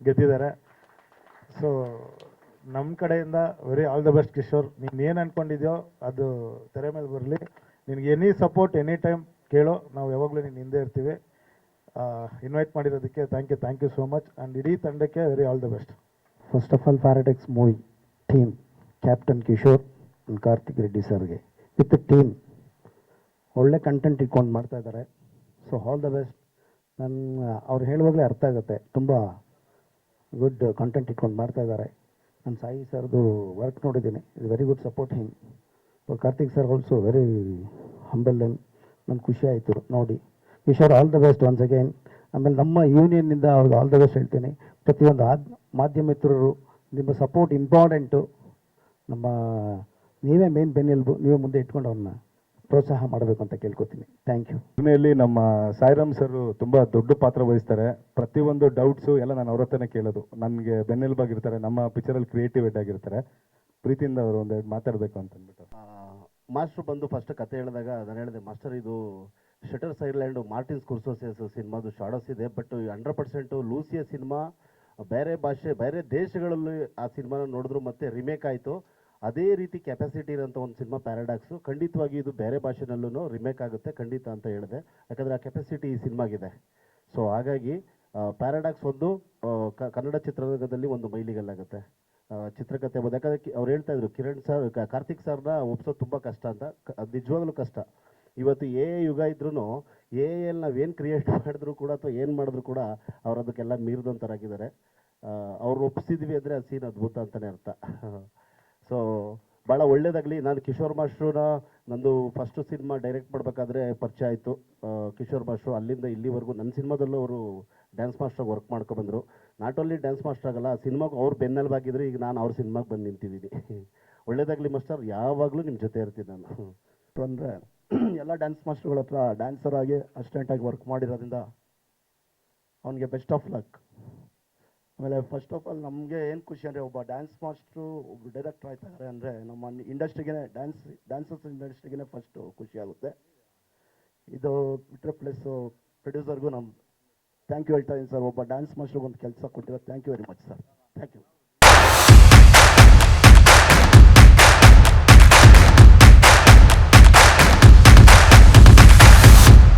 ಗೆದ್ದಿದ್ದಾರೆ. ಸೊ ನಮ್ಮ ಕಡೆಯಿಂದ very all the best Kishore. ನೀನು ಏನು ಅಂದ್ಕೊಂಡಿದ್ಯೋ ಅದು ತೆರೆ ಮೇಲೆ ಬರಲಿ. ನಿನಗೆ ಎನಿ ಸಪೋರ್ಟ್ ಎನಿ ಟೈಮ್ ಕೇಳೋ, ನಾವು ಯಾವಾಗಲೂ ನೀನು ಹಿಂದೆ ಇರ್ತೀವಿ. ಇನ್ವೈಟ್ ಮಾಡಿರೋದಕ್ಕೆ thank you so much. And ಇಡೀ ತಂಡಕ್ಕೆ very all the best. First of all paradox movie team, captain Kishore and Karthik Reddy ಸರ್ಗೆ ವಿತ್ ಟೀಮ್ ಒಳ್ಳೆ ಕಂಟೆಂಟ್ ಇಟ್ಕೊಂಡು ಮಾಡ್ತಾ ಇದ್ದಾರೆ. So all the best. ಅವ್ರು ಹೇಳುವಾಗಲೇ ಅರ್ಥ ಆಗುತ್ತೆ, ತುಂಬ ಗುಡ್ ಕಂಟೆಂಟ್ ಇಟ್ಕೊಂಡು ಮಾಡ್ತಾ ಇದ್ದಾರೆ. ನಾನು ಸಾಯಿ ಸರ್ದು ವರ್ಕ್ ನೋಡಿದ್ದೀನಿ, is very good support him. Karthik sir also very humble. ನನಗೆ ಖುಷಿ ಆಯಿತು ನೋಡಿ. Kishore, all the best once again. ಆಮೇಲೆ ನಮ್ಮ ಯೂನಿಯನ್ನಿಂದ ಅವ್ರಿಗೆ ಆಲ್ ದ ಬೆಸ್ಟ್ ಹೇಳ್ತೀನಿ. ಪ್ರತಿಯೊಂದು ಮಾಧ್ಯಮ ಮಿತ್ರರು ನಿಮ್ಮ ಸಪೋರ್ಟ್ ಇಂಪಾರ್ಟೆಂಟು. ನಮ್ಮ ನೀವೇ ಮೇನ್ ಬೆನ್ನೆಲುಬು, ನೀವೇ ಮುಂದೆ ಇಟ್ಕೊಂಡು ಅವ್ರನ್ನ ಪ್ರೋತ್ಸಾಹ ಮಾಡಬೇಕು ಅಂತ ಕೇಳ್ಕೊತೀನಿ. Thank you. ಇದರಲ್ಲಿ ನಮ್ಮ ಸಾಯಿರಾಮ್ ಸರ್ ತುಂಬ ದೊಡ್ಡ ಪಾತ್ರ ವಹಿಸ್ತಾರೆ. ಪ್ರತಿಯೊಂದು ಡೌಟ್ಸು ಎಲ್ಲ ನಾನು ಅವ್ರ ಹತ್ರನೇ ಕೇಳೋದು. ನನಗೆ ಬೆನ್ನೆಲುಬಾಗಿರ್ತಾರೆ, ನಮ್ಮ ಪಿಕ್ಚರಲ್ಲಿ ಕ್ರಿಯೇಟಿವ್ ಹೆಡ್ ಆಗಿರ್ತಾರೆ. ಪ್ರೀತಿಯಿಂದ ಅವರು ಒಂದೆರಡು ಮಾತಾಡಬೇಕು ಅಂತ ಅಂದ್ಬಿಟ್ಟು. ಮಾಸ್ಟ್ರು ಬಂದು ಫಸ್ಟ್ ಕತೆ ಹೇಳಿದಾಗ ನಾನು ಹೇಳಿದೆ, ಮಾಸ್ಟರ್ ಇದು ಶಟರ್ಸ್ ಐಲ್ಯಾಂಡು ಮಾರ್ಟಿನ್ ಸ್ಕೋರ್ಸೆಸ್ ಸಿನಿಮಾದು ಶಾಡೋಸ್ ಇದೆ, ಬಟ್ 100% ಲೂಸಿಯ ಸಿನಿಮಾ ಬೇರೆ ಭಾಷೆ ಬೇರೆ ದೇಶಗಳಲ್ಲಿ ಆ ಸಿನಿಮಾನ ನೋಡಿದ್ರು ಮತ್ತೆ ರಿಮೇಕ್ ಆಯಿತು. ಅದೇ ರೀತಿ ಕೆಪಾಸಿಟಿ ಇರೋಂಥ ಒಂದು ಸಿನಿಮಾ ಪ್ಯಾರಾಡಾಕ್ಸು. ಖಂಡಿತವಾಗಿ ಇದು ಬೇರೆ ಭಾಷೆನಲ್ಲೂ ರಿಮೇಕ್ ಆಗುತ್ತೆ ಖಂಡಿತ ಅಂತ ಹೇಳಿದೆ. ಯಾಕಂದರೆ ಆ ಕೆಪಾಸಿಟಿ ಈ ಸಿನಿಮಾಗಿದೆ. ಸೊ ಹಾಗಾಗಿ ಪ್ಯಾರಾಡಾಕ್ಸ್ ಒಂದು ಕನ್ನಡ ಚಿತ್ರರಂಗದಲ್ಲಿ ಒಂದು ಮೈಲಿಗಲ್ಲಾಗುತ್ತೆ. ಚಿತ್ರಕಥೆ ಬಂದು ಯಾಕಂದರೆ ಅವ್ರು ಹೇಳ್ತಾ ಇದ್ರು, ಕಿರಣ್ ಸರ್ ಕಾರ್ತಿಕ್ ಸರ್ನ ಒಪ್ಸೋದು ತುಂಬ ಕಷ್ಟ ಅಂತ. ಅದು ನಿಜವಾಗ್ಲೂ ಕಷ್ಟ. ಇವತ್ತು ಯುಗ ಇದ್ರೂ ಎಲ್ಲಿ ನಾವೇನು ಕ್ರಿಯೇಟ್ ಮಾಡಿದ್ರು ಕೂಡ ಅಥವಾ ಏನು ಮಾಡಿದ್ರು ಕೂಡ ಅವ್ರು ಅದಕ್ಕೆಲ್ಲ ಮೀರಿದಂಥರಾಗಿದ್ದಾರೆ. ಅವ್ರು ಒಪ್ಪಿಸಿದ್ವಿ ಅಂದರೆ ಆ ಸೀನ್ ಅದ್ಭುತ ಅಂತಲೇ ಅರ್ಥ. ಸೊ ಭಾಳ ಒಳ್ಳೇದಾಗಲಿ. ನಾನು ಕಿಶೋರ್ ಮಾಸ್ಟ್ರನ್ನ ನಂದು ಫಸ್ಟು ಸಿನಿಮಾ ಡೈರೆಕ್ಟ್ ಮಾಡಬೇಕಾದ್ರೆ ಪರಿಚಯ ಆಯಿತು. ಕಿಶೋರ್ ಮಾಸ್ಟ್ರು ಅಲ್ಲಿಂದ ಇಲ್ಲಿವರೆಗೂ ನನ್ನ ಸಿನಿಮಾದಲ್ಲೂ ಅವರು ಡ್ಯಾನ್ಸ್ ಮಾಸ್ಟ್ರಾಗಿ ವರ್ಕ್ ಮಾಡ್ಕೊಬಂದರು. ನಾಟ್ ಓನ್ಲಿ ಡ್ಯಾನ್ಸ್ ಮಾಸ್ಟರ್ ಆಗಲ್ಲ, ಆ ಸಿನಿಮಾಗೆ ಅವ್ರು ಬೆನ್ನೆಲುಬಾಗಿದ್ರು. ಈಗ ನಾನು ಅವ್ರ ಸಿನಿಮಾಗೆ ಬಂದು ನಿಂತಿದ್ದೀನಿ. ಒಳ್ಳೇದಾಗಲಿ ಮಾಸ್ಟರ್, ಯಾವಾಗಲೂ ನಿಮ್ಮ ಜೊತೆ ಇರ್ತೀನಿ ನಾನು. ಅಂದರೆ ಎಲ್ಲ ಡ್ಯಾನ್ಸ್ ಮಾಸ್ಟರ್ಗಳ ಹತ್ರ ಡ್ಯಾನ್ಸರ್ ಆಗಿ ಅಸಿಸ್ಟೆಂಟಾಗಿ ವರ್ಕ್ ಮಾಡಿರೋದ್ರಿಂದ ಅವನಿಗೆ ಬೆಸ್ಟ್ ಆಫ್ ಲಕ್. ಆಮೇಲೆ ಫಸ್ಟ್ ಆಫ್ ಆಲ್ ನಮಗೆ ಏನು ಖುಷಿ ಅಂದರೆ, ಒಬ್ಬ ಡ್ಯಾನ್ಸ್ ಮಾಸ್ಟ್ರು ಒಬ್ಬರು ಡೈರೆಕ್ಟರ್ ಆಯ್ತಾರೆ ಅಂದರೆ ನಮ್ಮ ಇಂಡಸ್ಟ್ರಿಗೆ ಡ್ಯಾನ್ಸರ್ಸ್ ಇಂಡಸ್ಟ್ರಿಗೆ ಫಸ್ಟು ಖುಷಿ ಆಗುತ್ತೆ. ಇದು ಬಿಟ್ಟರೆ ಪ್ಲಸ್ಸು ಪ್ರೊಡ್ಯೂಸರ್ಗೂ ನಮ್ಮ ಥ್ಯಾಂಕ್ ಯು ಹೇಳ್ತಾ ಇದ್ದೀನಿ ಸರ್. ಒಬ್ಬ ಡ್ಯಾನ್ಸ್ ಮಾಸ್ಟ್ರಿಗೆ ಒಂದು ಕೆಲಸ ಕೊಟ್ಟಿರೋ thank you very much sir. Thank you.